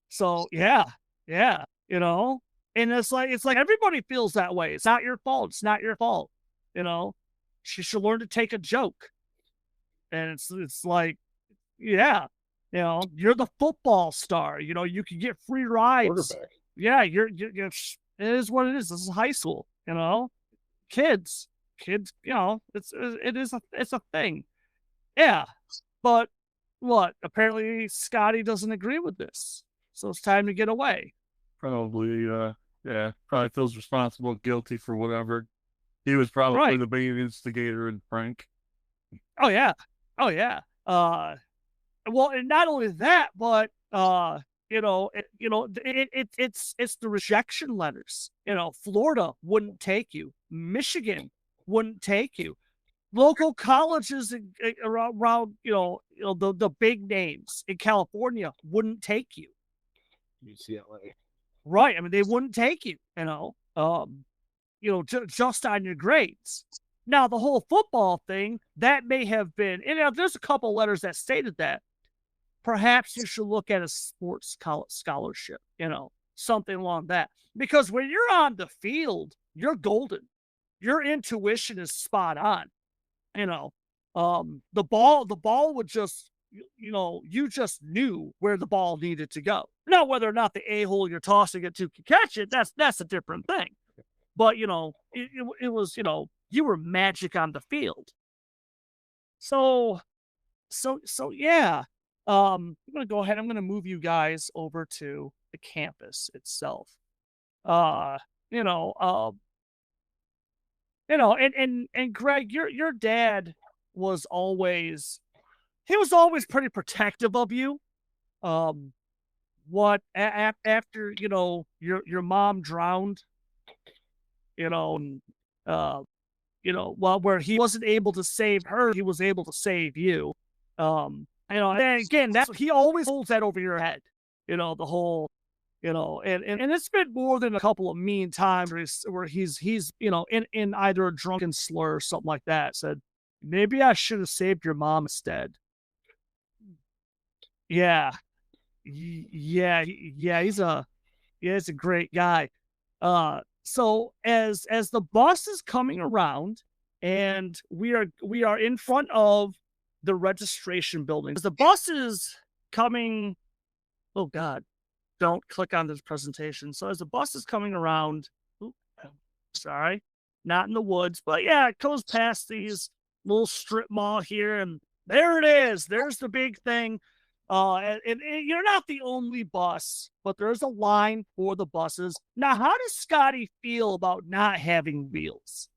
So, yeah, you know. And it's like everybody feels that way. It's not your fault. It's not your fault. You know, she should learn to take a joke. And it's like, yeah, you know, you're the football star. You know, you can get free rides. Quarterback. Yeah, you're it is what it is. This is high school. You know, kids. You know, it's a thing. Yeah, but what? Apparently, Scotty doesn't agree with this, so it's time to get away. Probably, yeah, probably feels responsible, guilty for whatever. He was probably Right. the main instigator in the prank. Oh yeah. Well, and not only that, but it's the rejection letters. You know, Florida wouldn't take you. Michigan wouldn't take you. Local colleges around the big names in California wouldn't take you. UCLA. Right. I mean, they wouldn't take you, just on your grades. Now, the whole football thing, that may have been, and there's a couple letters that stated that. Perhaps you should look at a sports scholarship, something along that. Because when you're on the field, you're golden. Your intuition is spot on. The ball would just, you just knew where the ball needed to go. Now, whether or not the a-hole you're tossing it to can catch it, that's a different thing. But, it was, you were magic on the field. So yeah. I'm going to go ahead. I'm going to move you guys over to the campus itself. And Greg, your dad was always pretty protective of you. After your mom drowned, where he wasn't able to save her, he was able to save you. And again, that's what he always holds that over your head. The whole, and it's been more than a couple of mean times where he's in either a drunken slur or something like that, said, maybe I should have saved your mom instead. Yeah. He's a great guy. So as the bus is coming around and we are in front of the registration building. As the bus is coming, oh God, don't click on this presentation. So as the bus is coming around, sorry, not in the woods, but yeah, it goes past these little strip mall here, and there it is. There's the big thing. And you're not the only bus, but there's a line for the buses. Now, how does Scotty feel about not having wheels?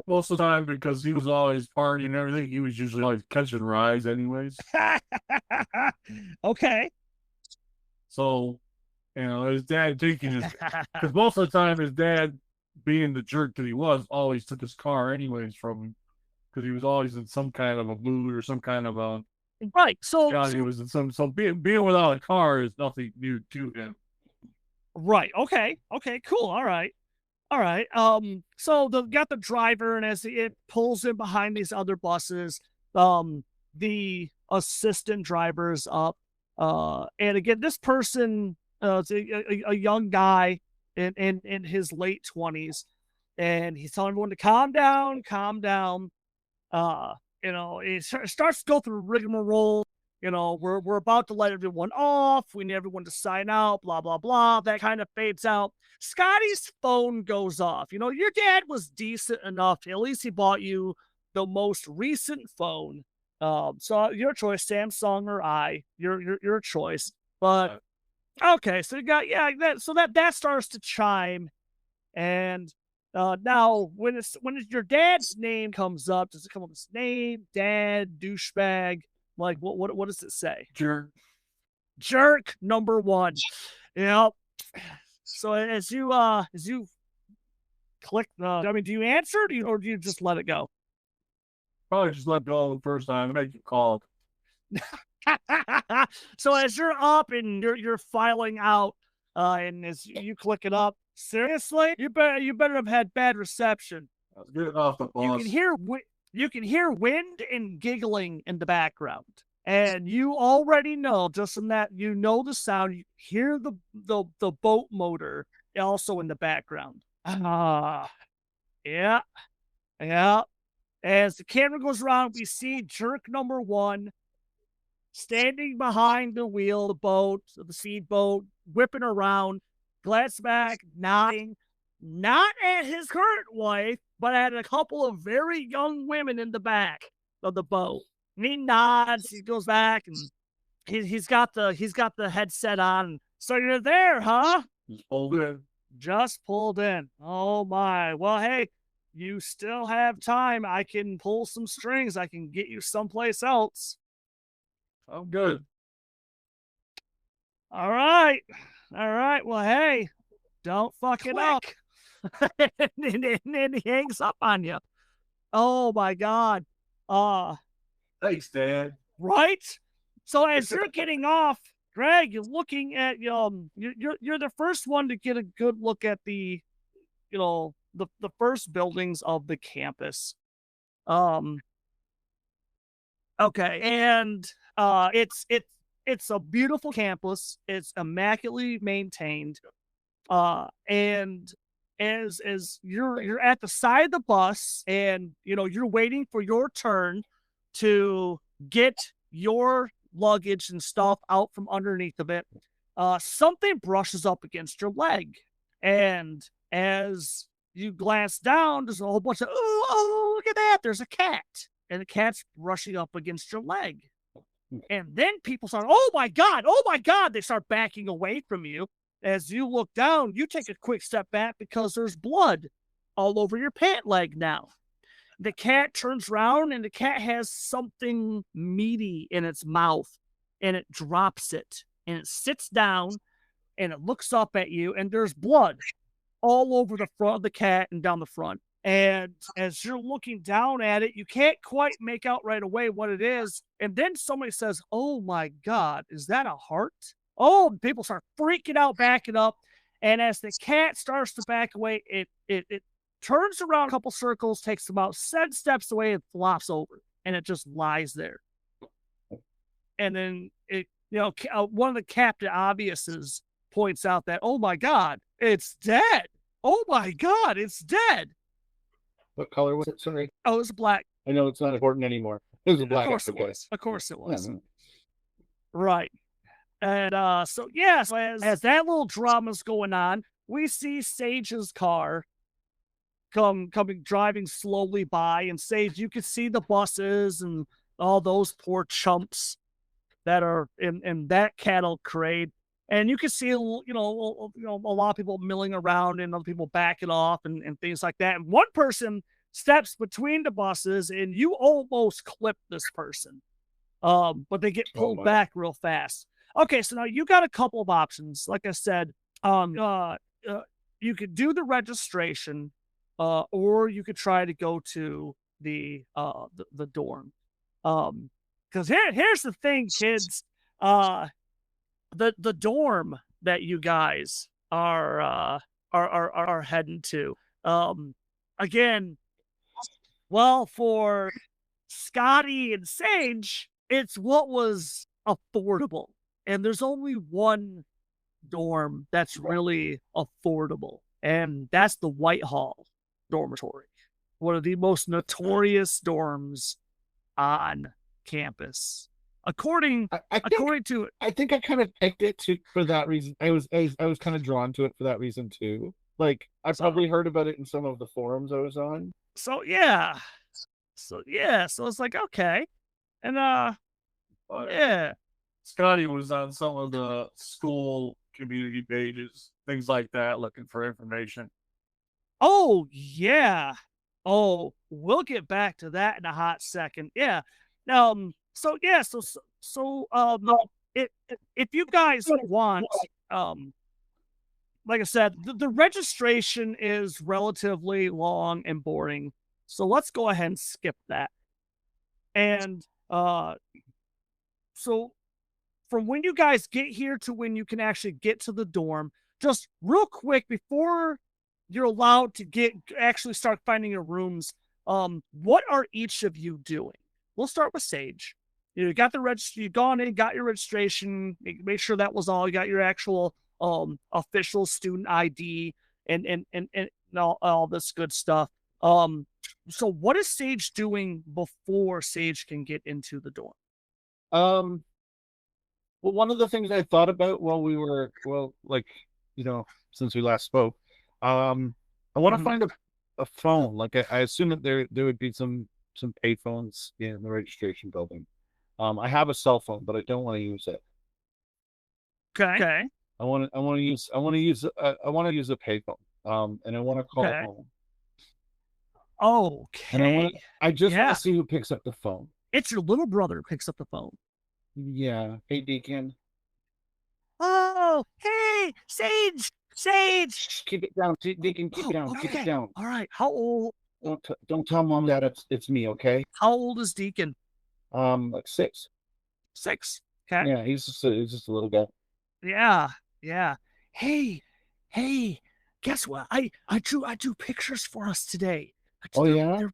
Most of the time, because he was always partying and everything, he was usually always catching rides anyways. Okay. So, his dad taking his, because most of the time his dad, being the jerk that he was, always took his car anyways from him, because he was always in some kind of a mood or some kind of a right. So he was in so being without a car is nothing new to him. Right. Okay. Cool. All right. So they've got the driver, and as it pulls in behind these other buses, the assistant driver's up. And again, this person, is a young guy in his late 20s. and he's telling everyone to calm down, calm down. It starts to go through rigmarole. We're about to let everyone off. We need everyone to sign out, blah, blah, blah. That kind of fades out. Scotty's phone goes off. Your dad was decent enough. At least he bought you the most recent phone. So your choice, Samsung or your choice. But okay, so you got that starts to chime, and now when your dad's name comes up, does it come up with his name, dad, douchebag? Like what does it say? Jerk number one. Yep. So as you click do you answer or do you just let it go? Probably just let go the first time. Make you call. So as you're up and you're filing out, and as you click it up, seriously, you better have had bad reception. I was getting off the bus. You can hear wind and giggling in the background, and you already know just from that the sound. You hear the boat motor also in the background. Yeah. As the camera goes around, we see jerk number one standing behind the wheel of the speedboat, whipping around, glancing back, nodding, not at his current wife, but at a couple of very young women in the back of the boat. And he nods, he goes back, and he's got the headset on. So you're there, huh? Just pulled in. Oh my. Well, hey, you still have time. I can pull some strings. I can get you someplace else. I'm good. All right. Well, hey, don't fuck it up. and then he hangs up on you. Oh my God. Thanks, Dad. Right? So as you're getting off, Greg, you're looking at you're the first one to get a good look at the first buildings of the campus. Okay, and it's a beautiful campus. It's immaculately maintained. And as you're at the side of the bus, and you're waiting for your turn to get your luggage and stuff out from underneath of it, something brushes up against your leg, and as you glance down, there's a whole bunch of oh look at that, there's a cat, and the cat's brushing up against your leg. And then people start, oh my God, they start backing away from you. As you look down, you take a quick step back because there's blood all over your pant leg now. The cat turns around, and the cat has something meaty in its mouth, and it drops it, and it sits down, and it looks up at you, and there's blood all over the front of the cat and down the front. And as you're looking down at it, you can't quite make out right away what it is. And then somebody says, oh my God, is that a heart? Oh, people start freaking out, backing up. And as the cat starts to back away, it turns around a couple circles, takes about 7 steps away, and flops over. And it just lies there. And then one of the Captain Obviouses points out that, oh my God, it's dead. Oh my God, it's dead. What color was it? Sorry. Oh, it was black. I know it's not important anymore. It was a black. Of course it was. Of course it was. Yeah. Right. And so as that little drama's going on, we see Sage's car coming driving slowly by, and Sage, you can see the buses and all those poor chumps that are in that cattle crate. And you can see, a lot of people milling around and other people backing off and things like that. And one person steps between the buses, and you almost clip this person. But they get pulled back real fast. Okay, so now you got a couple of options. Like I said, you could do the registration, or you could try to go to the dorm. Because here's the thing, kids. The dorm that you guys are heading to. Again, well, for Scotty and Sage, it's what was affordable. And there's only one dorm that's really affordable, and that's the Whitehall. dormitory, one of the most notorious dorms on campus. According to I think I kind of picked it for that reason. I was kind of drawn to it for that reason too. Like I probably heard about it in some of the forums I was on. So yeah. So it's like, okay. And yeah. Scotty was on some of the school community pages, things like that, looking for information. Oh yeah. Oh, we'll get back to that in a hot second. Yeah. So yeah, if you guys want, like I said, the registration is relatively long and boring. So let's go ahead and skip that. And so from when you guys get here to when you can actually get to the dorm, just real quick before you're allowed to actually start finding your rooms, what are each of you doing? We'll start with Sage. You got the register, you've gone in, got your registration, make sure that was all. You got your actual official student ID and all this good stuff. So what is Sage doing before Sage can get into the dorm? Well, one of the things I thought about while since we last spoke, I want to find a phone. Like I assume that there would be some pay phones in the registration building. I have a cell phone, but I don't want to use it. Okay. I want to use a payphone. And I want to call home. Okay. And I just want to see who picks up the phone. It's your little brother who picks up the phone. Yeah. Hey, Deacon. Oh, hey, Sage. Keep it down, Deacon. Keep it down. Okay. Keep it down. All right. How old? Don't tell Mom that it's me. Okay. How old is Deacon? Like 6. 6. Okay. Yeah, he's just a little guy. Yeah. Hey, guess what? I drew pictures for us today. They're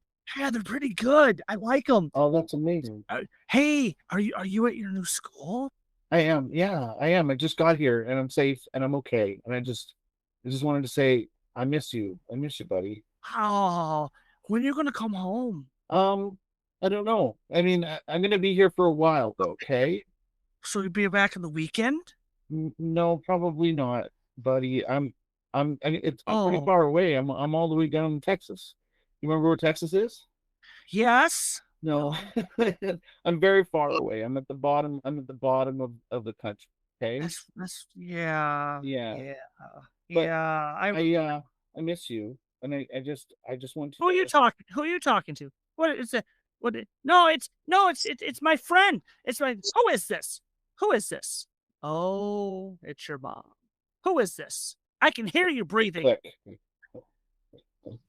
pretty good. I like them. Oh, that's amazing. Hey, are you at your new school? I am. Yeah, I am. I just got here and I'm safe and I'm okay. And I just wanted to say I miss you. I miss you, buddy. Oh, when are you gonna come home? I don't know. I mean, I'm gonna be here for a while though. Okay. So you'll be back on the weekend? No, probably not, buddy. I'm pretty far away. I'm all the way down in Texas. You remember where Texas is? Yes. No, I'm very far away. I'm at the bottom of the country. Okay. That's yeah. But I miss you, and I just want to. Who are you talking to? What is it? No, it's my friend. Who is this? Oh, it's your mom. Who is this? I can hear you breathing. Click.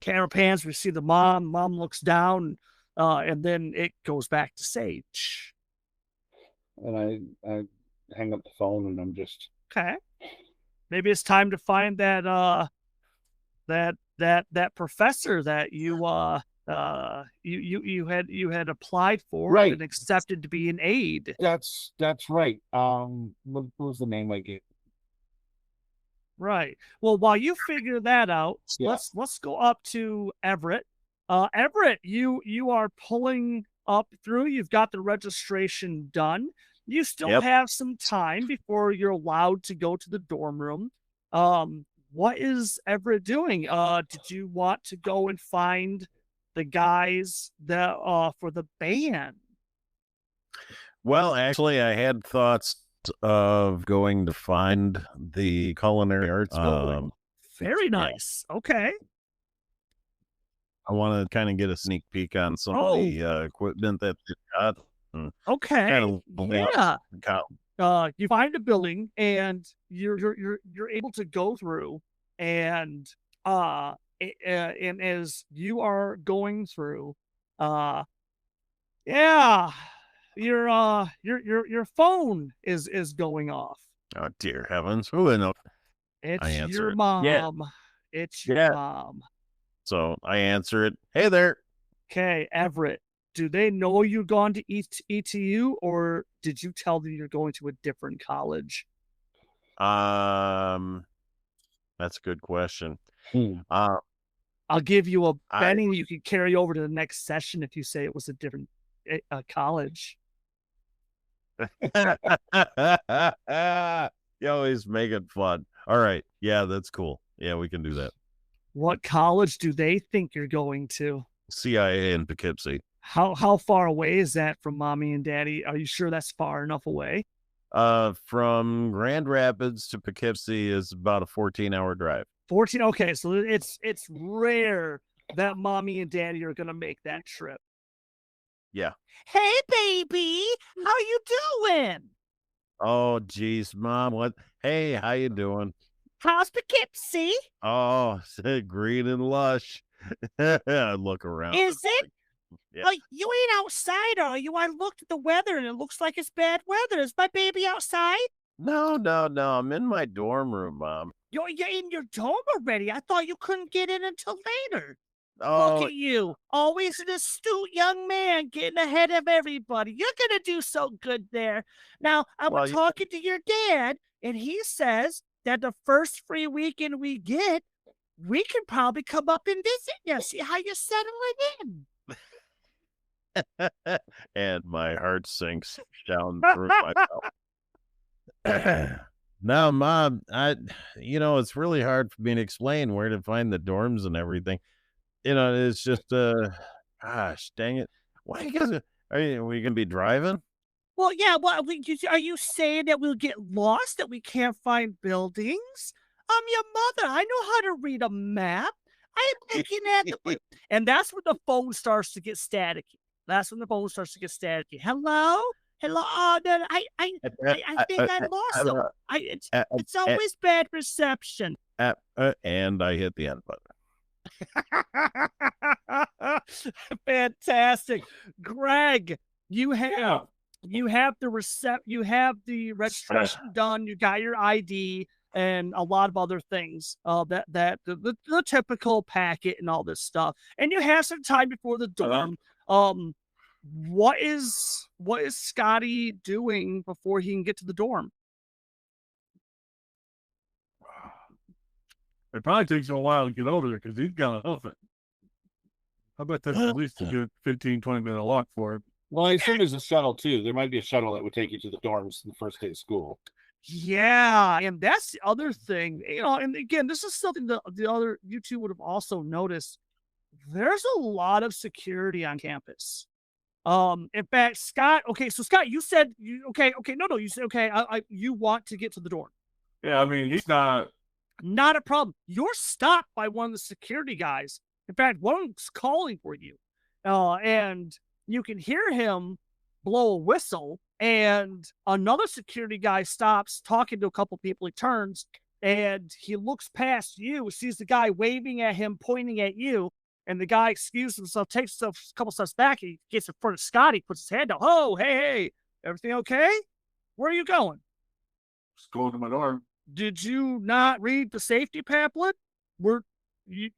Camera pans, we see the mom. Mom looks down, and then it goes back to Sage. And I hang up the phone, and I'm just okay. Maybe it's time to find that professor that you had applied for and accepted to be an aide. That's right. What was the name I gave? Right. Well, while you figure that out, let's go up to Everett. Everett, you are pulling up through. You've got the registration done. You still have some time before you're allowed to go to the dorm room. What is Everett doing? Did you want to go and find the guys that for the band? Well, actually, I had thoughts of going to find the culinary arts building. Very nice. Okay. I want to kind of get a sneak peek on some of the equipment that they've got. Okay. You find a building and you're able to go through and as you are going through, your phone is going off. Oh dear heavens! Who knows? It's your mom. Yeah. It's your mom. So I answer it. Hey there. Okay, Everett. Do they know you've gone to ETU, or did you tell them you're going to a different college? That's a good question. I'll give you a penny you can carry over to the next session if you say it was a different college. You always make it fun. All right. Yeah, that's cool. Yeah, we can do that. What college do they think you're going to? CIA in Poughkeepsie. How far away is that from mommy and daddy? Are you sure that's far enough away? From Grand Rapids to Poughkeepsie is about a 14-hour drive. 14. Okay, so it's rare that mommy and daddy are gonna make that trip. Yeah. Hey, baby, how you doing? Oh, geez, Mom. What? Hey, how you doing? How's Poughkeepsie? Oh, green and lush. Look around. Is it? Yeah. Oh, you ain't outside, are you? I looked at the weather and it looks like it's bad weather. Is my baby outside? No. I'm in my dorm room, Mom. You're in your dorm already. I thought you couldn't get in until later. Oh, Look at you, always an astute young man getting ahead of everybody. You're going to do so good there. Now, I was talking to your dad, and he says that the first free weekend we get, we can probably come up and visit you, see how you're settling in. and my heart sinks down through my mouth. Now, Mom, it's really hard for me to explain where to find the dorms and everything. It's just, gosh, dang it. Why you guys, are we going to be driving? Well, yeah, are you saying that we'll get lost, that we can't find buildings? I'm your mother. I know how to read a map. I'm looking at the... And that's when the phone starts to get staticky. Hello? Hello? Oh, no, I think I lost them. It's always bad reception. And I hit the end button. Fantastic. Greg, you have the registration done, you got your ID and a lot of other things, the typical packet and all this stuff, and you have some time before the dorm. What is Scotty doing before he can get to the dorm? It probably takes him a while to get over there because he's got to hoof it. I bet that's at least a good 15, 20-minute walk for him. Well, I assume there's a shuttle too. There might be a shuttle that would take you to the dorms the first day of school. Yeah, and that's the other thing. And again, this is something that the other you two would have also noticed. There's a lot of security on campus. In fact, Scott. Okay, so Scott, you said you said you want to get to the dorm. Yeah, I mean he's not a problem. You're stopped by one of the security guys. In fact, one of them's calling for you, and you can hear him blow a whistle, and another security guy stops talking to a couple people. He turns and he looks past you, sees the guy waving at him, pointing at you, and the guy excuses himself, takes himself a couple steps back. He gets in front of Scotty, puts his hand out. Oh, hey, everything okay? Where are you going? Just going to my dorm. Did you not read the safety pamphlet? We're getting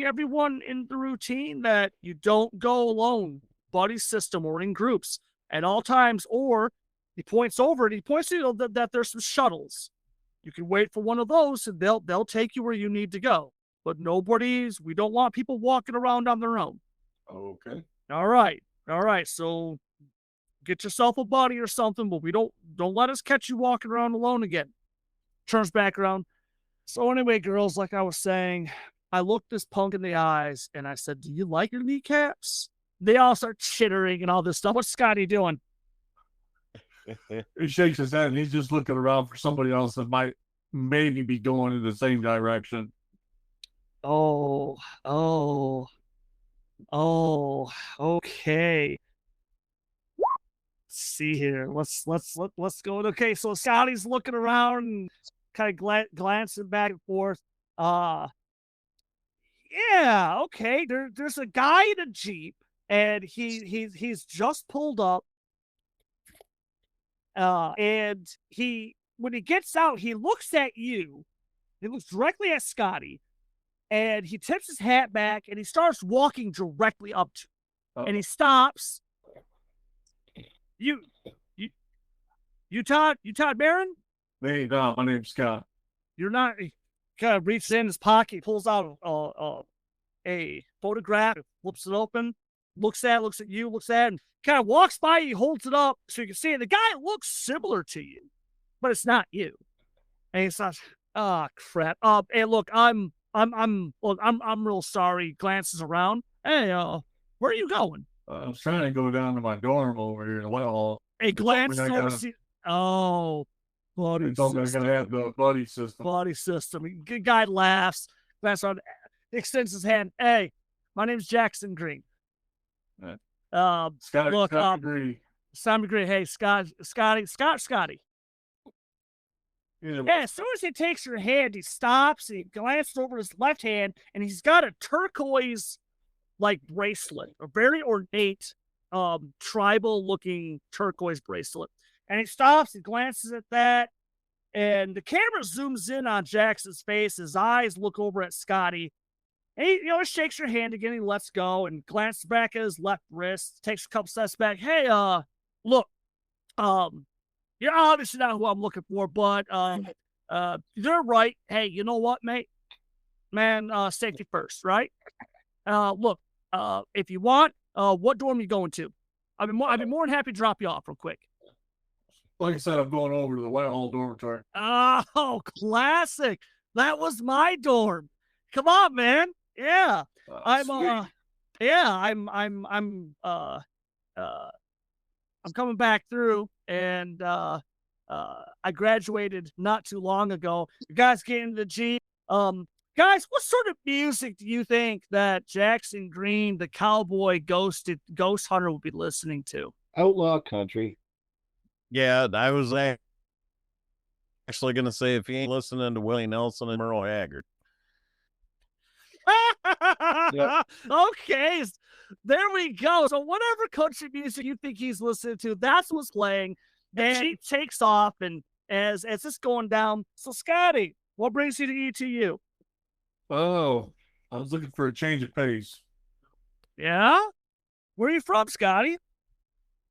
everyone in the routine that you don't go alone, buddy system or in groups at all times. Or he points over and he points to that there's some shuttles. You can wait for one of those and they'll take you where you need to go. But we don't want people walking around on their own. Okay. All right. So get yourself a buddy or something, but don't let us catch you walking around alone again. Turns back around. So anyway, girls, like I was saying, I looked this punk in the eyes and I said, do you like your kneecaps? They all start chittering and all this stuff. What's Scotty doing? He shakes his head and he's just looking around for somebody else that might maybe be going in the same direction. Oh, okay. Let's see here. Let's go. Okay, so Scotty's looking around and kind of glancing back and forth. Yeah, okay. There's a guy in a Jeep, and he's just pulled up. And when he gets out, he looks at you. He looks directly at Scotty, and he tips his hat back, and he starts walking directly up to him. And he stops. You Todd Barron? Hey, no, my name's Scott. You're not. kind of reaches in his pocket, pulls out a photograph, flips it open, looks at you, and kind of walks by you, holds it up so you can see it. The guy looks similar to you, but it's not you. And he says, "Ah, crap. Hey, look, I'm real sorry." Glances around. "Hey, where are you going?" I was trying to go down to my dorm over here in the Whitehall. A glance over. Oh, buddy I told me I was gonna have the buddy system. Buddy system. Good guy laughs. Glances on, extends his hand. "Hey, my name's Jackson Green." Scott, look, Scott Green. Simon Green. "Hey, Scotty. Yeah, Yeah, as soon as he takes your hand, he stops, he glances over his left hand, and he's got a turquoise like bracelet, a very ornate, tribal looking turquoise bracelet. And he stops, he glances at that, and the camera zooms in on Jackson's face. His eyes look over at Scotty. And he, shakes your hand again, he lets go and glances back at his left wrist, takes a couple steps back. "Hey, look, you're obviously not who I'm looking for, but you're right. Hey, you know what, mate? Man, safety first, right? Look, if you want, what dorm are you going to? I'd be more than happy to drop you off real quick." like I said, I'm going over to the Whitehall dormitory. Oh, classic. That was my dorm. Come on, man. Yeah. I'm coming back through, and I graduated not too long ago. You guys get into the Jeep. Guys, what sort of music do you think that Jackson Green, the cowboy ghost hunter, will be listening to? Outlaw country. Yeah, I was actually going to say if he ain't listening to Willie Nelson and Merle Haggard. Yep. Okay, there we go. So whatever country music you think he's listening to, that's what's playing. And he takes off, and as this going down. So Scotty, what brings you to ETU? Oh, I was looking for a change of pace. Yeah? Where are you from, Scotty?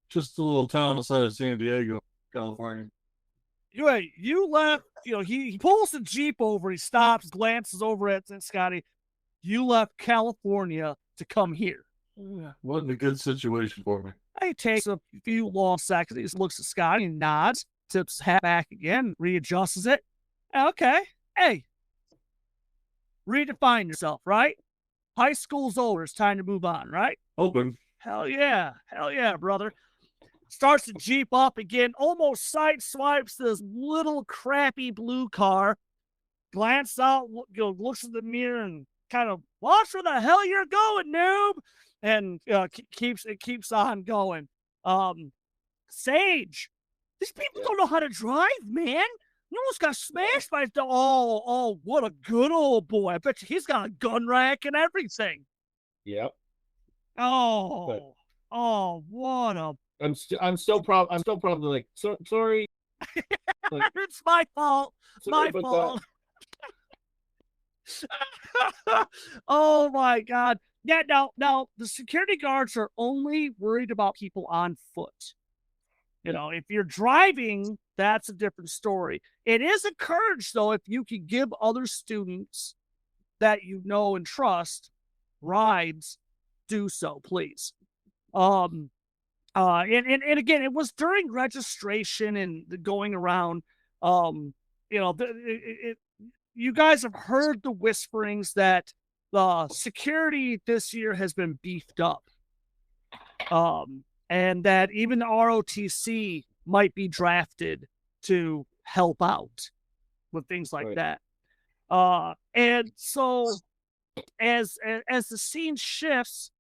Just a little town outside of San Diego, California. You left, he pulls the Jeep over, he stops, glances over at Scotty. You left California to come here. Yeah, wasn't a good situation for me. He takes a few long seconds. He just looks at Scotty and nods, tips his hat back again, readjusts it. Okay. Hey, redefine yourself, right? High school's over. It's time to move on, right? Open. Hell yeah, brother. Starts the Jeep up again, almost side swipes this little crappy blue car, glances out, looks in the mirror and kind of, "Watch where the hell you're going, noob," and keeps on going. Sage, these people don't know how to drive, man. You almost got smashed by the. Oh, what a good old boy! I bet you he's got a gun rack and everything. Yep. Oh, what a. I'm still probably like, sorry. Like, it's my fault. sorry My about fault. Oh my God. Yeah, now the security guards are only worried about people on foot. If you're driving, that's a different story. It is encouraged, though, if you can give other students that you know and trust rides, do so, please. And again, it was during registration and the going around. You guys have heard the whisperings that the security this year has been beefed up, and that even the ROTC might be drafted to help out with things like that. And so, as the scene shifts,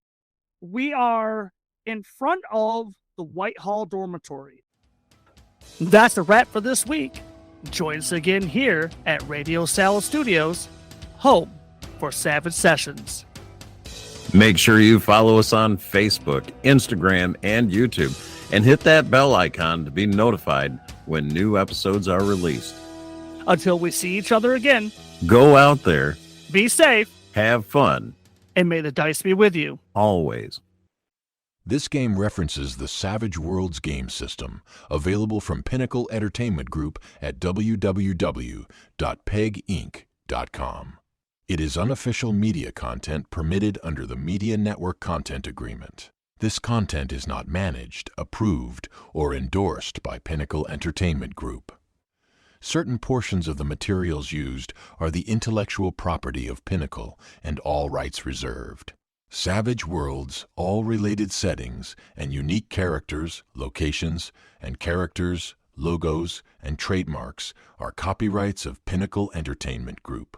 we are in front of the Whitehall dormitory. That's a wrap for this week. Join us again here at Radio Salad Studios, home for Savage Sessions. Make sure you follow us on Facebook, Instagram, and YouTube, and hit that bell icon to be notified when new episodes are released. Until we see each other again, Go out there, be safe, have fun, and may the dice be with you. always. This game references the Savage Worlds game system, available from Pinnacle Entertainment Group at www.peginc.com. It is unofficial media content permitted under the Media Network Content Agreement. This content is not managed, approved, or endorsed by Pinnacle Entertainment Group. Certain portions of the materials used are the intellectual property of Pinnacle and all rights reserved. Savage Worlds, all related settings, and unique characters, locations, and characters, logos, and trademarks are copyrights of Pinnacle Entertainment Group.